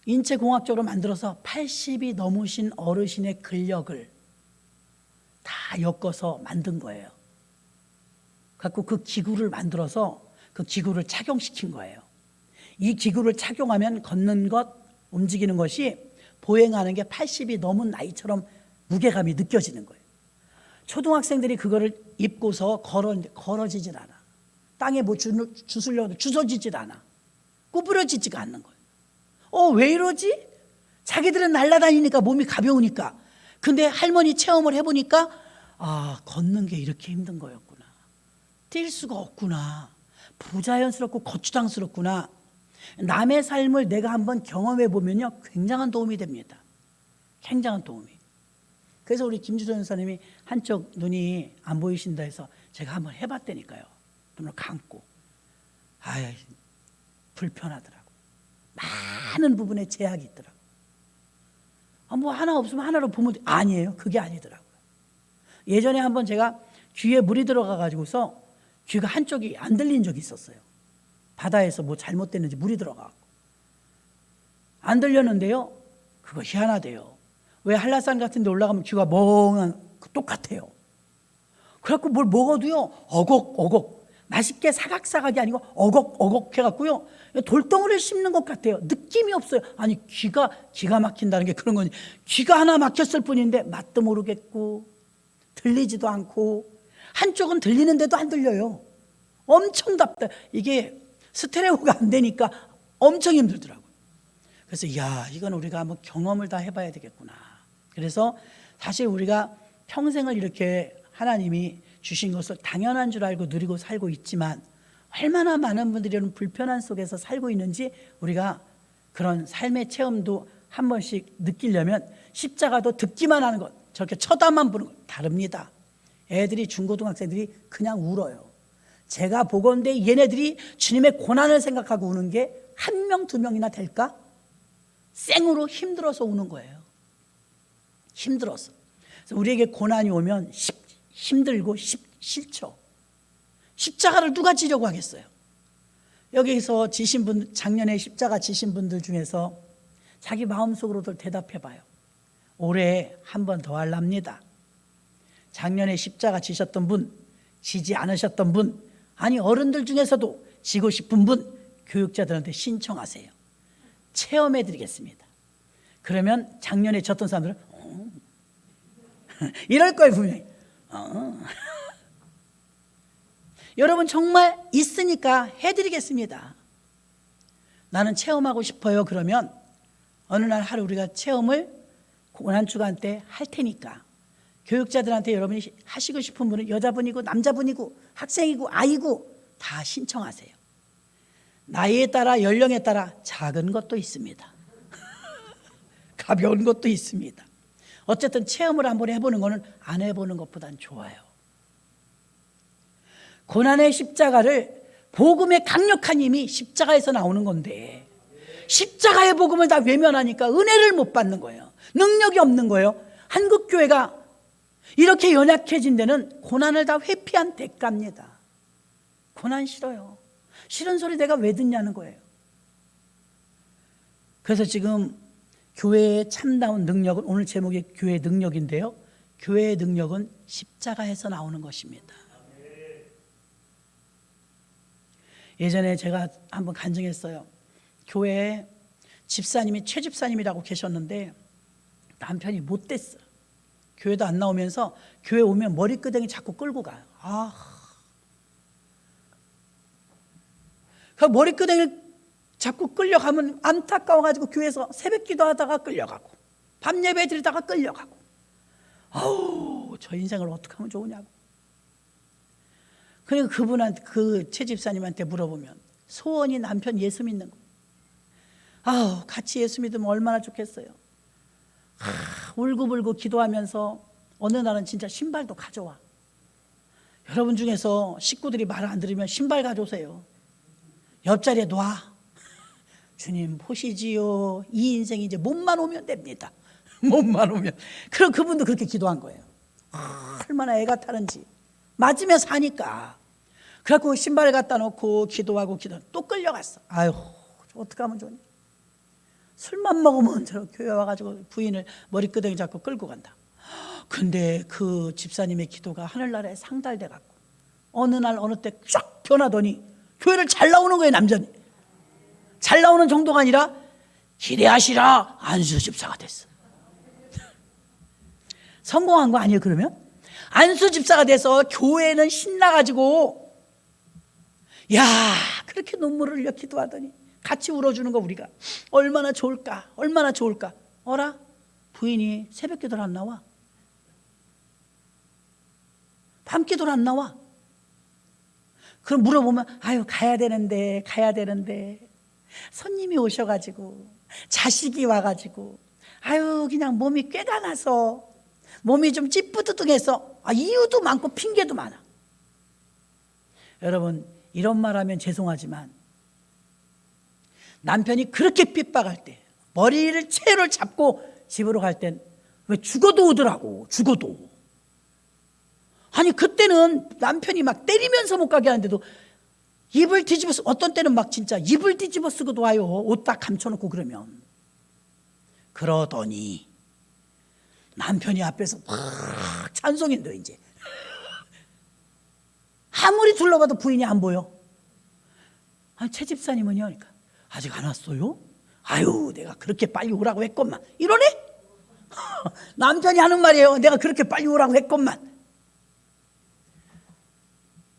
인체공학적으로 만들어서 80이 넘으신 어르신의 근력을 다 엮어서 만든 거예요. 갖고 그 기구를 만들어서 그 기구를 착용시킨 거예요. 이 기구를 착용하면 걷는 것, 움직이는 것이 보행하는 게 80이 넘은 나이처럼 무게감이 느껴지는 거예요. 초등학생들이 그거를 입고서 걸어지질 않아. 땅에 뭐 주술려고 주워지질 않아. 구부러지지가 않는 거예요. 왜 이러지? 자기들은 날아다니니까 몸이 가벼우니까. 근데 할머니 체험을 해보니까 걷는 게 이렇게 힘든 거였구나. 뛸 수가 없구나. 부자연스럽고 거추장스럽구나. 남의 삶을 내가 한번 경험해 보면요, 굉장한 도움이 됩니다. 굉장한 도움이. 그래서 우리 김주선 선생님이 한쪽 눈이 안 보이신다 해서 제가 한번 해봤다니까요. 눈을 감고. 불편하더라고. 많은 부분에 제약이 있더라고. 뭐 하나 없으면 하나로 보면 아니에요. 그게 아니더라고요. 예전에 한번 제가 귀에 물이 들어가 가지고서 귀가 한쪽이 안 들린 적이 있었어요. 바다에서 뭐 잘못됐는지 물이 들어가고 안 들렸는데요, 그거 희한하대요. 왜 한라산 같은 데 올라가면 귀가 멍한 똑같아요. 그래갖고 뭘 먹어도요, 어걱어걱, 맛있게 사각사각이 아니고 어걱어걱 해갖고요, 돌덩어리를 씹는 것 같아요. 느낌이 없어요. 아니, 기가 막힌다는 게 그런 거지. 귀가 하나 막혔을 뿐인데 맛도 모르겠고 들리지도 않고, 한쪽은 들리는데도 안 들려요. 엄청 답답. 이게 스테레오가 안 되니까 엄청 힘들더라고요. 그래서 이건 우리가 한번 경험을 다 해봐야 되겠구나. 그래서 사실 우리가 평생을 이렇게 하나님이 주신 것을 당연한 줄 알고 누리고 살고 있지만, 얼마나 많은 분들이 이런 불편한 속에서 살고 있는지 우리가 그런 삶의 체험도 한 번씩 느끼려면 십자가도 듣기만 하는 것, 저렇게 쳐다만 보는 것 다릅니다. 애들이, 중고등학생들이 그냥 울어요. 제가 보건대 얘네들이 주님의 고난을 생각하고 우는 게 한 명, 두 명이나 될까? 생으로 힘들어서 우는 거예요. 힘들어서. 그래서 우리에게 고난이 오면 힘들고 싫죠. 십자가를 누가 지려고 하겠어요? 여기서 지신 분, 작년에 십자가 지신 분들 중에서 자기 마음속으로들 대답해봐요. 올해 한 번 더 할랍니다. 작년에 십자가 지셨던 분, 지지 않으셨던 분, 아니 어른들 중에서도 지고 싶은 분, 교육자들한테 신청하세요. 체험해드리겠습니다. 그러면 작년에 졌던 사람들은 이럴 거예요, 분명히. 여러분, 정말 있으니까 해드리겠습니다. 나는 체험하고 싶어요. 그러면 어느 날 하루 우리가 체험을 고난주간 때 할 테니까, 교육자들한테 여러분이 하시고 싶은 분은 여자분이고 남자분이고 학생이고 아이고 다 신청하세요. 나이에 따라, 연령에 따라 작은 것도 있습니다. 가벼운 것도 있습니다. 어쨌든 체험을 한번 해보는 것은 안 해보는 것보단 좋아요. 고난의 십자가를, 복음의 강력한 힘이 십자가에서 나오는 건데, 십자가의 복음을 다 외면하니까 은혜를 못 받는 거예요. 능력이 없는 거예요. 한국교회가 이렇게 연약해진 데는 고난을 다 회피한 대가입니다. 고난 싫어요. 싫은 소리 내가 왜 듣냐는 거예요. 그래서 지금 교회의 참다운 능력은, 오늘 제목이 교회의 능력인데요, 교회의 능력은 십자가에서 나오는 것입니다. 예전에 제가 한번 간증했어요. 교회에 집사님이 최 집사님이라고 계셨는데 남편이 못됐어. 교회도 안 나오면서 교회 오면 머리끄댕이 자꾸 끌고 가요. 그 머리끄댕이를 자꾸 끌려가면 안타까워가지고 교회에서 새벽 기도하다가 끌려가고 밤 예배 드리다가 끌려가고, 저 인생을 어떻게 하면 좋으냐고. 그러니까 그분한테, 그 최 집사님한테 물어보면 소원이 남편 예수 믿는 거. 같이 예수 믿으면 얼마나 좋겠어요. 울고불고 기도하면서 어느 날은 진짜 신발도 가져와. 여러분 중에서 식구들이 말 안 들으면 신발 가져오세요. 옆자리에 놔. 주님 보시지요. 이 인생이 이제 몸만 오면 됩니다. 몸만 오면. 그럼 그분도 그렇게 기도한 거예요. 얼마나 애가 타는지. 맞으면 사니까. 그래갖고 신발 갖다 놓고 기도하고 또 끌려갔어. 어떡하면 좋냐. 술만 먹으면 저 교회 와가지고 부인을 머리끄댕이 잡고 끌고 간다. 근데 그 집사님의 기도가 하늘나라에 상달돼 갖고 어느 날 어느 때 쫙 변하더니 교회를 잘 나오는 거예요. 남자니 잘 나오는 정도가 아니라 기대하시라 안수 집사가 됐어. 성공한 거 아니에요? 그러면 안수 집사가 돼서 교회는 신나가지고, 야, 그렇게 눈물을 흘려 기도하더니 같이 울어주는 거 우리가 얼마나 좋을까, 얼마나 좋을까. 어라, 부인이 새벽 기도를 안 나와, 밤 기도를 안 나와. 그럼 물어보면 가야 되는데 손님이 오셔가지고 자식이 와가지고 그냥 몸이 꾀가 나서 몸이 좀 찌뿌드둥해서. 이유도 많고 핑계도 많아. 여러분, 이런 말하면 죄송하지만 남편이 그렇게 핍박할 때 머리를 채를 잡고 집으로 갈 땐 왜 죽어도 오더라고. 죽어도. 그때는 남편이 막 때리면서 못 가게 하는데도 입을 뒤집어 쓰고, 어떤 때는 막 진짜 입을 뒤집어 쓰고도 와요. 옷 딱 감춰놓고. 그러더니 남편이 앞에서 막 찬송인도 이제 아무리 둘러봐도 부인이 안 보여. 최 집사님은요? 그러니까 아직 안 왔어요? 내가 그렇게 빨리 오라고 했건만. 이러네? 남편이 하는 말이에요. 내가 그렇게 빨리 오라고 했건만.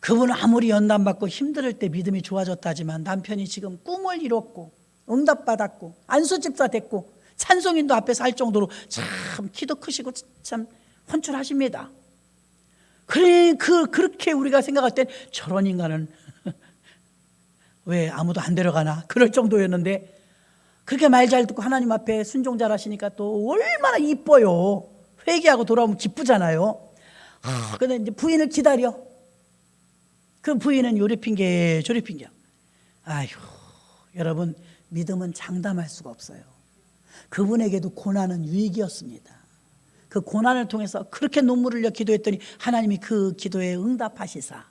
그분은 아무리 연단받고 힘들 때 믿음이 좋아졌다지만 남편이 지금 꿈을 이뤘고 응답받았고 안수집사 됐고 찬송인도 앞에서 할 정도로 참 키도 크시고 참 헌출하십니다. 그렇게 우리가 생각할 땐 저런 인간은 왜 아무도 안 데려가나, 그럴 정도였는데 그렇게 말 잘 듣고 하나님 앞에 순종 잘 하시니까 또 얼마나 이뻐요. 회개하고 돌아오면 기쁘잖아요. 근데 이제 부인을 기다려. 그 부인은 요리 핑계 저리 핑계. 여러분, 믿음은 장담할 수가 없어요. 그분에게도 고난은 유익이었습니다. 그 고난을 통해서 그렇게 눈물을 흘려 기도했더니 하나님이 그 기도에 응답하시사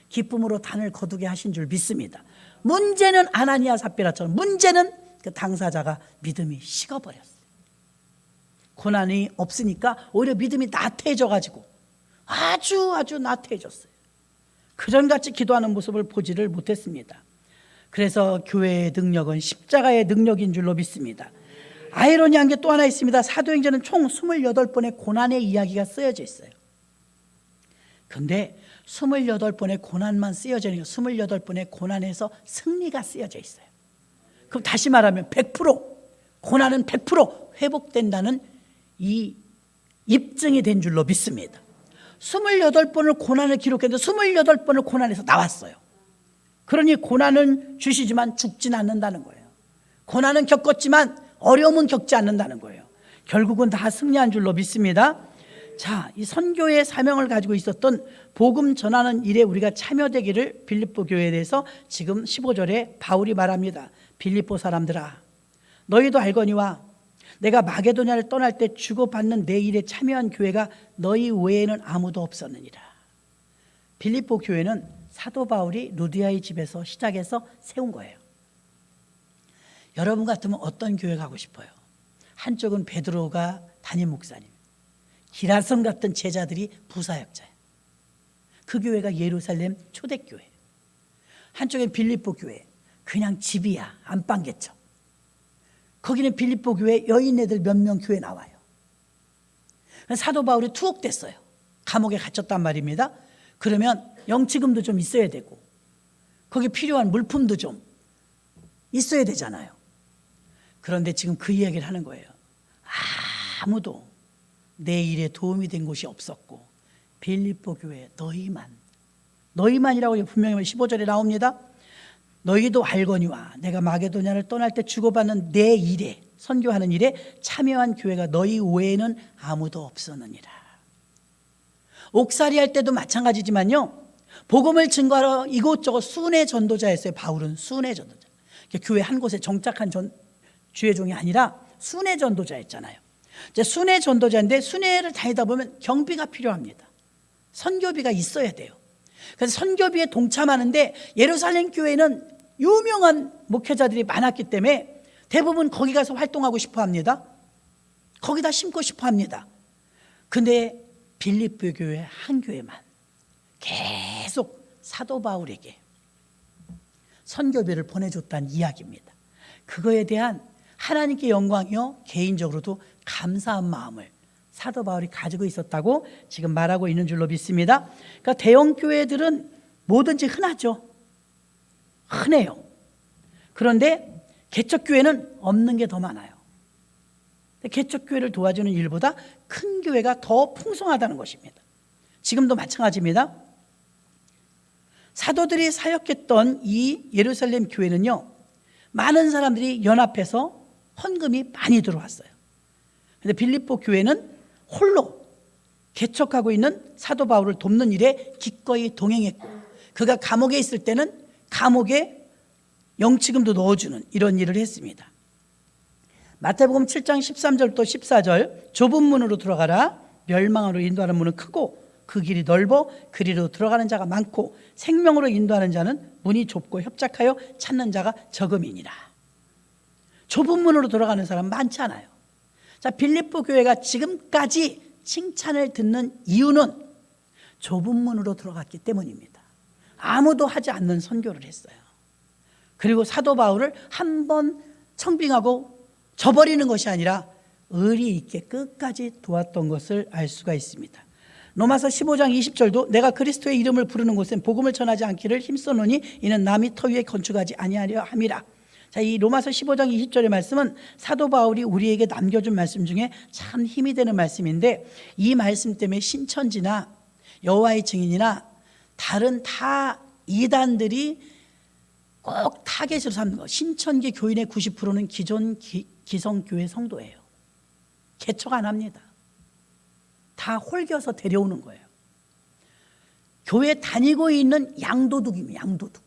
기쁨으로 단을 거두게 하신 줄 믿습니다. 문제는 아나니아 삽비라처럼, 문제는 그 당사자가 믿음이 식어버렸어요. 고난이 없으니까 오히려 믿음이 나태해져가지고 아주 나태해졌어요. 그전같이 기도하는 모습을 보지를 못했습니다. 그래서 교회의 능력은 십자가의 능력인 줄로 믿습니다. 아이러니한 게 또 하나 있습니다. 사도행전은 총 28번의 고난의 이야기가 쓰여져 있어요. 그런데 28번의 고난만 쓰여져 있는 게 28번의 고난에서 승리가 쓰여져 있어요. 그럼 다시 말하면 100%, 고난은 100% 회복된다는 이 입증이 된 줄로 믿습니다. 28번을 고난을 기록했는데 28번을 고난에서 나왔어요. 그러니 고난은 주시지만 죽진 않는다는 거예요. 고난은 겪었지만 어려움은 겪지 않는다는 거예요. 결국은 다 승리한 줄로 믿습니다. 자, 이 선교의 사명을 가지고 있었던 복음 전하는 일에 우리가 참여되기를 빌립보 교회에 대해서 지금 15절에 바울이 말합니다. 빌립보 사람들아, 너희도 알거니와 내가 마게도냐를 떠날 때 주고받는 내 일에 참여한 교회가 너희 외에는 아무도 없었느니라. 빌립보 교회는 사도 바울이 루디아의 집에서 시작해서 세운 거예요. 여러분 같으면 어떤 교회 가고 싶어요? 한쪽은 베드로가 담임 목사님, 기라성 같은 제자들이 부사역자예요. 그 교회가 예루살렘 초대교회. 한쪽엔 빌립보 교회, 그냥 집이야, 안방개척. 거기는 빌립보 교회 여인네들 몇 명 교회 나와요. 사도 바울이 투옥됐어요. 감옥에 갇혔단 말입니다. 그러면 영치금도 좀 있어야 되고 거기 필요한 물품도 좀 있어야 되잖아요. 그런데 지금 그 이야기를 하는 거예요. 아무도 내 일에 도움이 된 곳이 없었고 빌립보 교회 너희만이라고 분명히 15절에 나옵니다. 너희도 알거니와 내가 마게도냐를 떠날 때 주고받는 내 일에, 선교하는 일에 참여한 교회가 너희 외에는 아무도 없었느니라. 옥살이 할 때도 마찬가지지만요, 복음을 증거하러 이곳저곳 순회 전도자였어요. 바울은 순회 전도자. 교회 한 곳에 정착한 주의 종이 아니라 순회 전도자였잖아요. 이제 순회 전도자인데 순회를 다니다 보면 경비가 필요합니다. 선교비가 있어야 돼요. 그래서 선교비에 동참하는데 예루살렘 교회는 유명한 목회자들이 많았기 때문에 대부분 거기 가서 활동하고 싶어 합니다. 거기다 심고 싶어 합니다. 근데 빌립보 교회 한 교회만 계속 사도 바울에게 선교비를 보내줬다는 이야기입니다. 그거에 대한 하나님께 영광이요, 개인적으로도 감사한 마음을 사도 바울이 가지고 있었다고 지금 말하고 있는 줄로 믿습니다. 그러니까 대형 교회들은 뭐든지 흔하죠. 흔해요. 그런데 개척교회는 없는 게 더 많아요. 개척교회를 도와주는 일보다 큰 교회가 더 풍성하다는 것입니다. 지금도 마찬가지입니다. 사도들이 사역했던 이 예루살렘 교회는요, 많은 사람들이 연합해서 헌금이 많이 들어왔어요. 그런데 빌립보 교회는 홀로 개척하고 있는 사도 바울을 돕는 일에 기꺼이 동행했고, 그가 감옥에 있을 때는 감옥에 영치금도 넣어주는 이런 일을 했습니다. 마태복음 7장 13절부터 14절, 좁은 문으로 들어가라. 멸망으로 인도하는 문은 크고 그 길이 넓어 그리로 들어가는 자가 많고 생명으로 인도하는 자는 문이 좁고 협착하여 찾는 자가 적음이니라. 좁은 문으로 들어가는 사람 많지 않아요. 자, 빌립보 교회가 지금까지 칭찬을 듣는 이유는 좁은 문으로 들어갔기 때문입니다. 아무도 하지 않는 선교를 했어요. 그리고 사도 바울을 한번 청빙하고 저버리는 것이 아니라 의리 있게 끝까지 도왔던 것을 알 수가 있습니다. 로마서 15장 20절도 내가 그리스도의 이름을 부르는 곳엔 복음을 전하지 않기를 힘써노니 이는 남이 터 위에 건축하지 아니하려 함이라. 자, 이 로마서 15장 20절의 말씀은 사도 바울이 우리에게 남겨준 말씀 중에 참 힘이 되는 말씀인데, 이 말씀 때문에 신천지나 여호와의 증인이나 다른 타 이단들이 꼭 타겟으로 삼는 거. 신천지 교인의 90%는 기존 기성교회 성도예요. 개척 안 합니다. 다 홀겨서 데려오는 거예요. 교회 다니고 있는 양도둑입니다. 양도둑.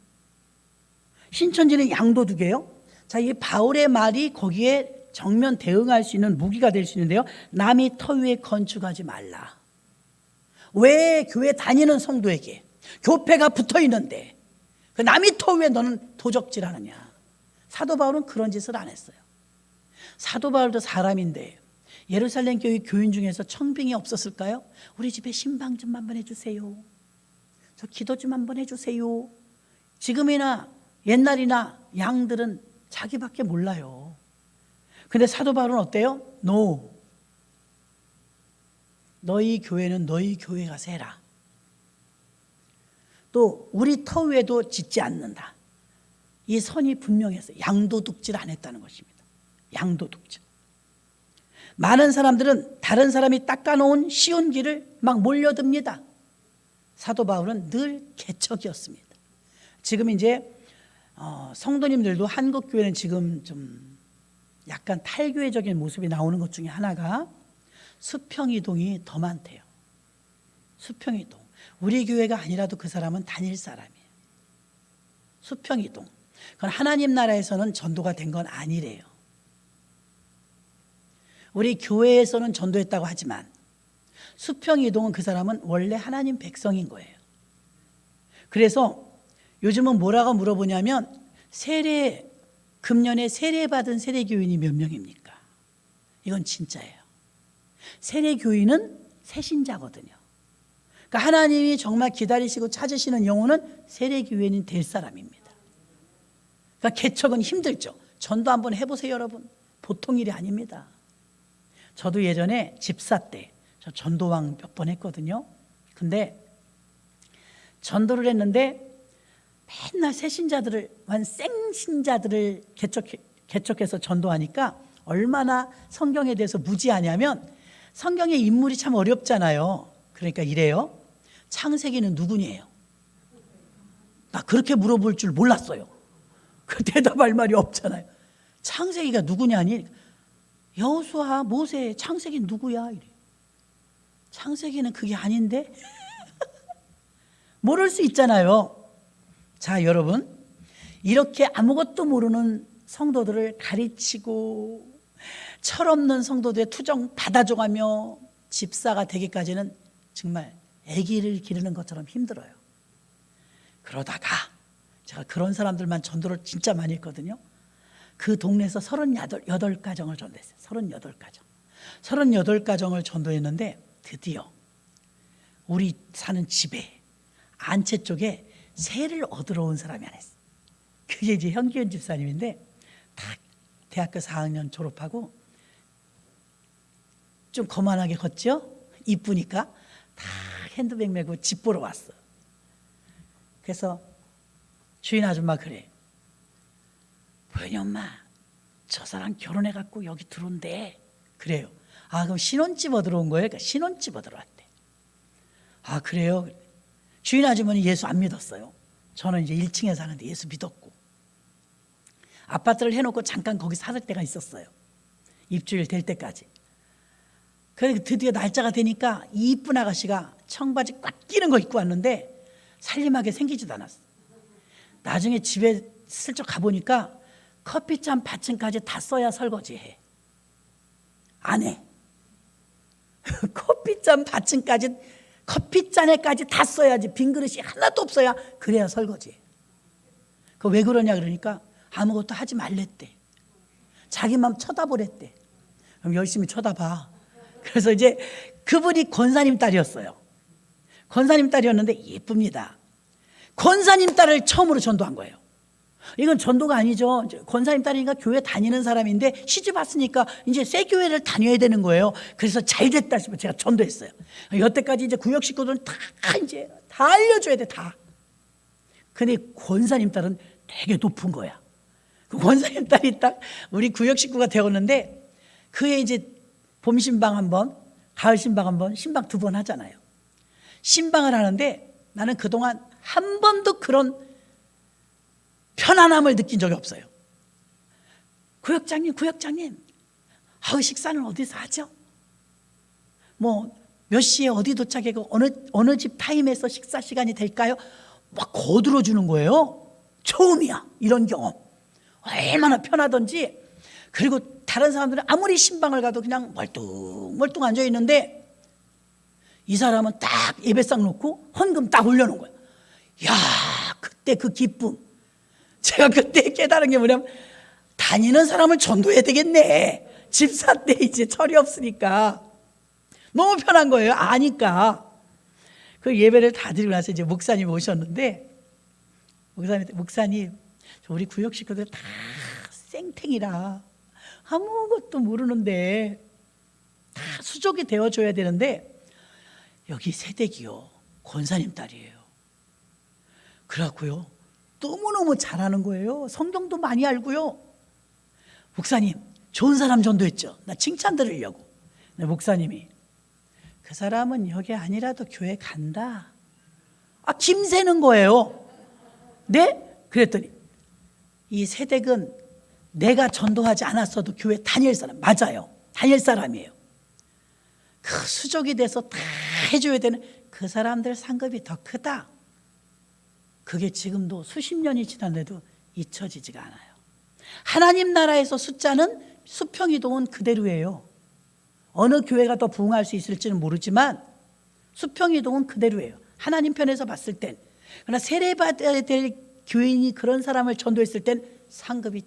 신천지는 양도둑이에요. 자, 이 바울의 말이 거기에 정면 대응할 수 있는 무기가 될 수 있는데요. 남이 터 위에 건축하지 말라. 왜 교회 다니는 성도에게 교패가 붙어 있는데 그 남이 터 위에 너는 도적질하느냐. 사도 바울은 그런 짓을 안 했어요. 사도 바울도 사람인데 예루살렘 교회 교인 중에서 청빙이 없었을까요? 우리 집에 신방 좀 한번 해주세요. 저 기도 좀 한번 해주세요. 지금이나 옛날이나 양들은 자기밖에 몰라요. 근데 사도 바울은 어때요? No. 너희 교회는 너희 교회 가서 해라. 또 우리 터 위에도 짓지 않는다. 이 선이 분명했어요. 양도둑질 안 했다는 것입니다. 양도둑질. 많은 사람들은 다른 사람이 닦아놓은 쉬운 길을 막 몰려듭니다. 사도 바울은 늘 개척이었습니다. 지금 이제 성도님들도 한국 교회는 지금 좀 약간 탈교회적인 모습이 나오는 것 중에 하나가 수평이동이 더 많대요. 수평이동. 우리 교회가 아니라도 그 사람은 다닐 사람이에요. 수평이동. 그건 하나님 나라에서는 전도가 된 건 아니래요. 우리 교회에서는 전도했다고 하지만 수평이동은 그 사람은 원래 하나님 백성인 거예요. 그래서 요즘은 뭐라고 물어보냐면 금년에 세례받은 세례교인이 몇 명입니까? 이건 진짜예요. 세례교인은 새신자거든요. 그러니까 하나님이 정말 기다리시고 찾으시는 영혼은 세례교인이 될 사람입니다. 그러니까 개척은 힘들죠. 전도 한번 해보세요, 여러분. 보통 일이 아닙니다. 저도 예전에 집사 때 저 전도왕 몇 번 했거든요. 근데 전도를 했는데 맨날 새신자들을 생신자들을 개척해서 전도하니까 얼마나 성경에 대해서 무지하냐면 성경의 인물이 참 어렵잖아요. 그러니까 이래요. 창세기는 누구니에요? 나 그렇게 물어볼 줄 몰랐어요. 그 대답할 말이 없잖아요. 창세기가 누구냐니? 여호수아, 모세, 창세기 누구야? 이래. 창세기는 그게 아닌데? 모를 수 있잖아요. 자, 여러분, 이렇게 아무것도 모르는 성도들을 가르치고 철없는 성도들의 투정 받아줘가며 집사가 되기까지는 정말 아기를 기르는 것처럼 힘들어요. 그러다가 제가 그런 사람들만 전도를 진짜 많이 했거든요. 그 동네에서 38가정을 전도했어요. 38가정. 38가정을 전도했는데 드디어 우리 사는 집에 안채 쪽에 새를 얻으러 온 사람이 하나 있어요. 그게 이제 현기현 집사님인데 다 대학교 4학년 졸업하고 좀 거만하게 걷죠? 이쁘니까 다 핸드백 메고 집 보러 왔어. 그래서 주인 아줌마 그래. 보현이 엄마, 저 사람 결혼해갖고 여기 들어온대. 그래요. 아, 그럼 신혼집 얻으러 온 거예요? 그러니까 신혼집 얻으러 왔대. 아, 그래요? 주인 아주머니 예수 안 믿었어요. 저는 이제 1층에 사는데 예수 믿었고. 아파트를 해놓고 잠깐 거기 살 때가 있었어요. 입주일 될 때까지. 그래서 드디어 날짜가 되니까 이쁜 아가씨가 청바지 꽉 끼는 거 입고 왔는데 살림하게 생기지도 않았어. 나중에 집에 슬쩍 가보니까 커피잔 받침까지 다 써야 설거지해. 안 해. 커피잔 받침까지, 커피잔에까지 다 써야지. 빈 그릇이 하나도 없어야 그래야 설거지해. 그 왜 그러냐 그러니까 아무것도 하지 말랬대. 자기만 쳐다보랬대. 그럼 열심히 쳐다봐. 그래서 이제 그분이 권사님 딸이었어요. 권사님 딸이었는데 예쁩니다. 권사님 딸을 처음으로 전도한 거예요. 이건 전도가 아니죠. 권사님 딸이니까 교회 다니는 사람인데 시집 왔으니까 이제 새 교회를 다녀야 되는 거예요. 그래서 잘 됐다 싶어 제가 전도했어요. 여태까지 이제 구역 식구들은 다 이제 다 알려줘야 돼, 다. 근데 권사님 딸은 되게 높은 거야. 그 권사님 딸이 딱 우리 구역 식구가 되었는데 그의 이제 봄 신방 한 번, 가을 신방 한 번, 신방 2번 하잖아요. 신방을 하는데 나는 그동안 한 번도 그런 편안함을 느낀 적이 없어요. 구역장님, 아우 식사는 어디서 하죠? 뭐 몇 시에 어디 도착하고 어느 집 타임에서 식사 시간이 될까요? 막 거들어 주는 거예요. 처음이야, 이런 경험. 얼마나 편하던지. 그리고 다른 사람들은 아무리 신방을 가도 그냥 멀뚱멀뚱 앉아 있는데 이 사람은 딱 예배상 놓고 헌금 딱 올려놓은 거예요. 야, 그때 그 기쁨. 제가 그때 깨달은 게 뭐냐면 다니는 사람을 전도해야 되겠네. 집사 때 이제 철이 없으니까 너무 편한 거예요. 아니까. 그 예배를 다 드리고 나서 이제 목사님 오셨는데 목사님 우리 구역 식구들 다 생탱이라 아무것도 모르는데 다 수족이 되어줘야 되는데 여기 세대기요 권사님 딸이에요. 그래갖고요 너무너무 잘하는 거예요. 성경도 많이 알고요. 목사님 좋은 사람 전도했죠. 나 칭찬 들으려고. 근데 목사님이 그 사람은 여기 아니라도 교회 간다. 아, 김새는 거예요. 네? 그랬더니 이 세댁은 내가 전도하지 않았어도 교회 다닐 사람. 맞아요. 다닐 사람이에요. 그 수족이 돼서 다 해줘야 되는 그 사람들 상급이 더 크다. 그게 지금도 수십 년이 지났는데도 잊혀지지가 않아요. 하나님 나라에서 숫자는 수평이동은 그대로예요. 어느 교회가 더 부흥할 수 있을지는 모르지만 수평이동은 그대로예요. 하나님 편에서 봤을 땐. 그러나 세례받아야 될 교인이 그런 사람을 전도했을 땐 상급이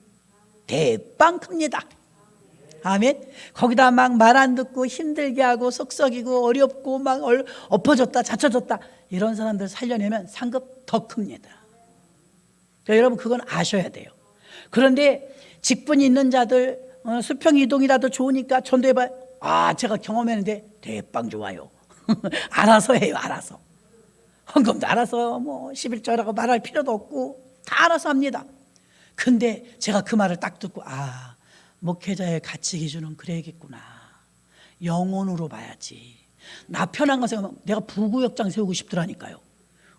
대빵 큽니다. 아멘. 거기다 막 말 안 듣고 힘들게 하고 속썩이고 어렵고 막 엎어졌다 자쳐졌다 이런 사람들 살려내면 상급 더 큽니다. 여러분 그건 아셔야 돼요. 그런데 직분이 있는 자들 수평 이동이라도 좋으니까 전도해봐요. 제가 경험했는데 대빵 좋아요. 알아서 해요. 알아서. 헌금도 알아서 11조라고 말할 필요도 없고 다 알아서 합니다. 근데 제가 그 말을 딱 듣고 목회자의 가치 기준은 그래야겠구나. 영혼으로 봐야지. 나 편한 거 생각하면 내가 부구역장 세우고 싶더라니까요.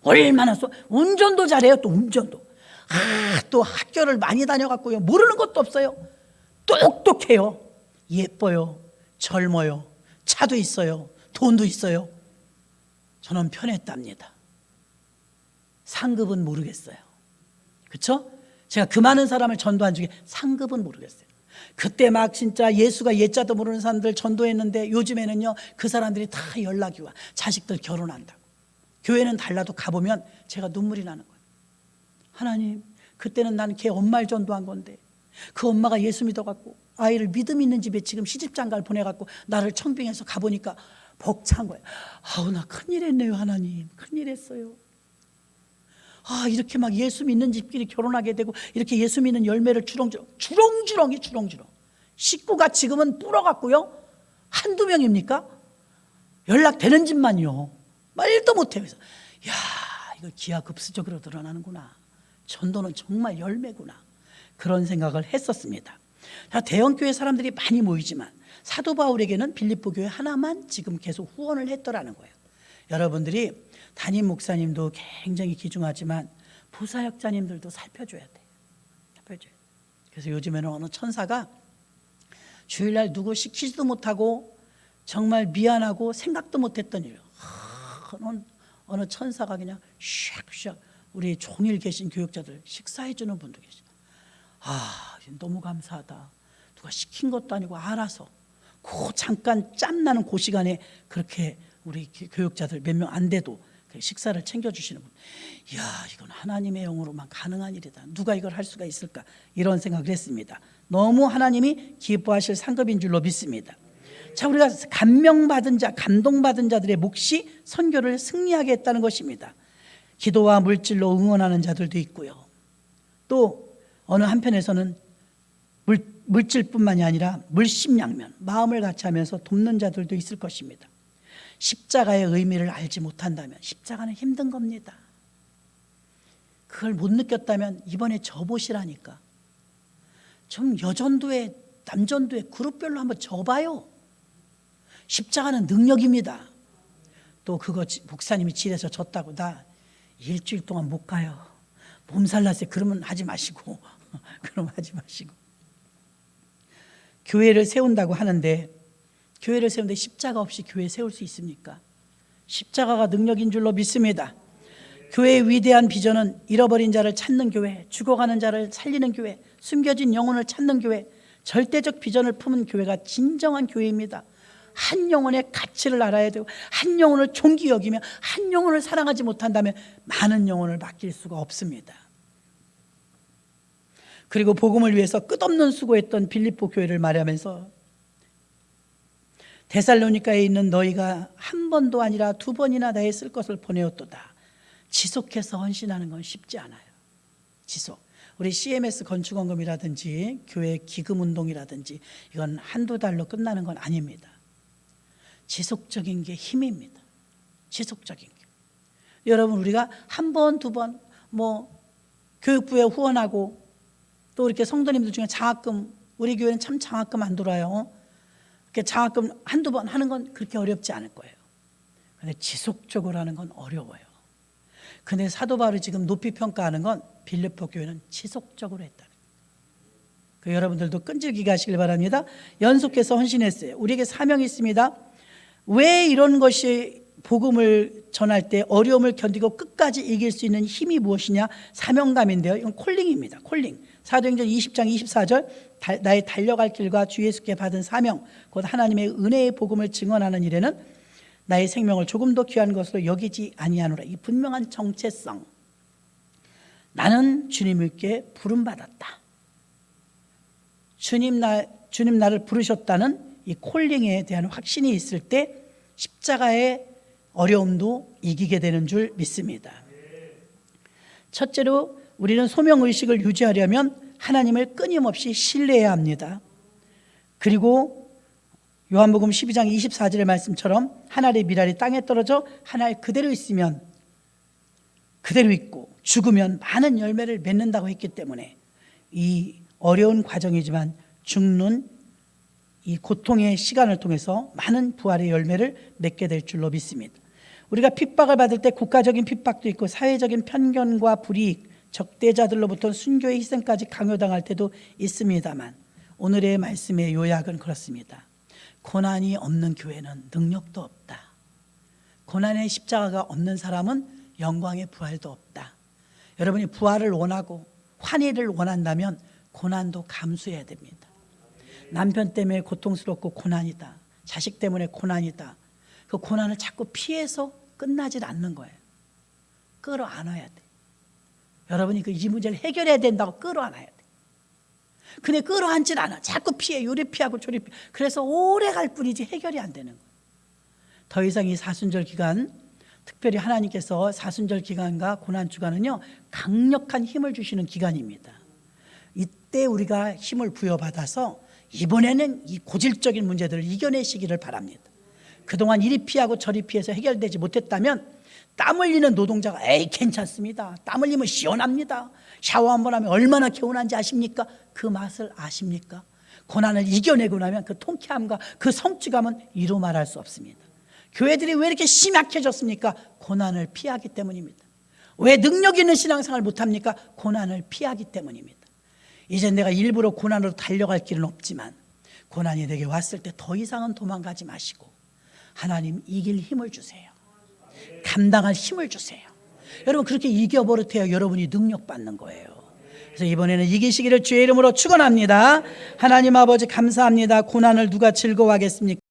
얼마나 운전도 잘해요. 또 운전도. 또 학교를 많이 다녀갖고요. 모르는 것도 없어요. 똑똑해요. 예뻐요. 젊어요. 차도 있어요. 돈도 있어요. 저는 편했답니다. 상급은 모르겠어요. 그렇죠? 제가 그 많은 사람을 전도한 중에 상급은 모르겠어요. 그때 막 진짜 예수가 예자도 모르는 사람들 전도했는데 요즘에는요 그 사람들이 다 연락이 와. 자식들 결혼한다고. 교회는 달라도 가보면 제가 눈물이 나는 거예요. 하나님, 그때는 난 걔 엄마를 전도한 건데 그 엄마가 예수 믿어갖고 아이를 믿음 있는 집에 지금 시집장가를 보내갖고 나를 청빙해서 가보니까 벅찬 거예요. 나 큰일 했네요. 하나님, 큰일 했어요. 이렇게 막 예수 믿는 집끼리 결혼하게 되고 이렇게 예수 믿는 열매를 주렁주렁 식구가 지금은 불어갖고요 한두 명입니까? 연락되는 집만요. 말도 못해요. 그래서 이거 기하급수적으로 드러나는구나. 전도는 정말 열매구나. 그런 생각을 했었습니다. 대형교회 사람들이 많이 모이지만 사도 바울에게는 빌립보 교회 하나만 지금 계속 후원을 했더라는 거예요. 여러분들이 담임 목사님도 굉장히 귀중하지만 부사역자님들도 살펴줘야 돼요. 살펴줘야 돼요. 그래서 요즘에는 어느 천사가 주일날 누구 시키지도 못하고 정말 미안하고 생각도 못했던 일이에요. 어느 천사가 그냥 샥샥 우리 종일 계신 교육자들 식사해 주는 분도 계시죠. 너무 감사하다. 누가 시킨 것도 아니고 알아서 잠깐 짬나는 그 시간에 그렇게 우리 교육자들 몇 명 안 돼도 식사를 챙겨주시는 분. 이건 하나님의 영으로만 가능한 일이다. 누가 이걸 할 수가 있을까? 이런 생각을 했습니다. 너무 하나님이 기뻐하실 상급인 줄로 믿습니다. 자, 우리가 감명받은 자, 감동받은 자들의 몫이 선교를 승리하게 했다는 것입니다. 기도와 물질로 응원하는 자들도 있고요. 또 어느 한편에서는 물질뿐만이 아니라 물심양면, 마음을 같이 하면서 돕는 자들도 있을 것입니다. 십자가의 의미를 알지 못한다면 십자가는 힘든 겁니다. 그걸 못 느꼈다면 이번에 접으시라니까. 좀 여전도회, 남전도회 그룹별로 한번 접어요. 십자가는 능력입니다. 또 그거 목사님이 질에서 졌다고 나 일주일 동안 못 가요. 몸살났어요. 그러면 하지 마시고 그럼 하지 마시고. 교회를 세운다고 하는데 교회를 세우는데 십자가 없이 교회 세울 수 있습니까? 십자가가 능력인 줄로 믿습니다. 교회의 위대한 비전은 잃어버린 자를 찾는 교회, 죽어가는 자를 살리는 교회, 숨겨진 영혼을 찾는 교회, 절대적 비전을 품은 교회가 진정한 교회입니다. 한 영혼의 가치를 알아야 되고 한 영혼을 존귀 여기며 한 영혼을 사랑하지 못한다면 많은 영혼을 맡길 수가 없습니다. 그리고 복음을 위해서 끝없는 수고했던 빌립보 교회를 말하면서 데살로니가에 있는 너희가 한 번도 아니라 두 번이나 나의 쓸 것을 보내었도다. 지속해서 헌신하는 건 쉽지 않아요. 지속. 우리 CMS 건축원금이라든지 교회 기금운동이라든지 이건 한두 달로 끝나는 건 아닙니다. 지속적인 게 힘입니다. 지속적인 게. 여러분, 우리가 한 번, 두 번 교육부에 후원하고 또 이렇게 성도님들 중에 장학금, 우리 교회는 참 장학금 안 들어와요. 이렇게 장학금 한두 번 하는 건 그렇게 어렵지 않을 거예요. 그런데 지속적으로 하는 건 어려워요. 근데 사도 바울이 지금 높이 평가하는 건 빌립보 교회는 지속적으로 했다. 여러분들도 끈질기게 하시길 바랍니다. 연속해서 헌신했어요. 우리에게 사명이 있습니다. 왜 이런 것이 복음을 전할 때 어려움을 견디고 끝까지 이길 수 있는 힘이 무엇이냐? 사명감인데요. 이건 콜링입니다. 콜링. 사도행전 20장 24절 나의 달려갈 길과 주 예수께 받은 사명 곧 하나님의 은혜의 복음을 증언하는 일에는 나의 생명을 조금 더 귀한 것으로 여기지 아니하노라. 이 분명한 정체성. 나는 주님께 부름받았다. 주님 나를 부르셨다는 이 콜링에 대한 확신이 있을 때 십자가의 어려움도 이기게 되는 줄 믿습니다. 첫째로 우리는 소명의식을 유지하려면 하나님을 끊임없이 신뢰해야 합니다. 그리고 요한복음 12장 24절의 말씀처럼 한 알의 밀알이 땅에 떨어져 한 알 그대로 있으면 그대로 있고 죽으면 많은 열매를 맺는다고 했기 때문에 이 어려운 과정이지만 죽는 이 고통의 시간을 통해서 많은 부활의 열매를 맺게 될 줄로 믿습니다. 우리가 핍박을 받을 때 국가적인 핍박도 있고 사회적인 편견과 불이익, 적대자들로부터 순교의 희생까지 강요당할 때도 있습니다만 오늘의 말씀의 요약은 그렇습니다. 고난이 없는 교회는 능력도 없다. 고난의 십자가가 없는 사람은 영광의 부활도 없다. 여러분이 부활을 원하고 환희를 원한다면 고난도 감수해야 됩니다. 남편 때문에 고통스럽고 고난이다. 자식 때문에 고난이다. 그 고난을 자꾸 피해서 끝나질 않는 거예요. 끌어안아야 돼. 여러분이 이 문제를 해결해야 된다고 끌어안아야 돼. 근데 끌어안질 않아. 자꾸 피해. 요리 피하고 저리 피해. 그래서 오래 갈 뿐이지 해결이 안 되는 거예요. 더 이상 이 사순절 기간, 특별히 하나님께서 사순절 기간과 고난주간은요 강력한 힘을 주시는 기간입니다. 이때 우리가 힘을 부여받아서 이번에는 이 고질적인 문제들을 이겨내시기를 바랍니다. 그동안 이리 피하고 저리 피해서 해결되지 못했다면 땀 흘리는 노동자가 에이 괜찮습니다. 땀 흘리면 시원합니다. 샤워 한번 하면 얼마나 개운한지 아십니까? 그 맛을 아십니까? 고난을 이겨내고 나면 그 통쾌함과 그 성취감은 이루 말할 수 없습니다. 교회들이 왜 이렇게 심약해졌습니까? 고난을 피하기 때문입니다. 왜 능력 있는 신앙생활을 못합니까? 고난을 피하기 때문입니다. 이제 내가 일부러 고난으로 달려갈 길은 없지만 고난이 내게 왔을 때 더 이상은 도망가지 마시고 하나님 이길 힘을 주세요. 감당할 힘을 주세요. 여러분 그렇게 이겨버릇해야 여러분이 능력받는 거예요. 그래서 이번에는 이기시기를 주의 이름으로 축원합니다. 하나님 아버지 감사합니다. 고난을 누가 즐거워하겠습니까?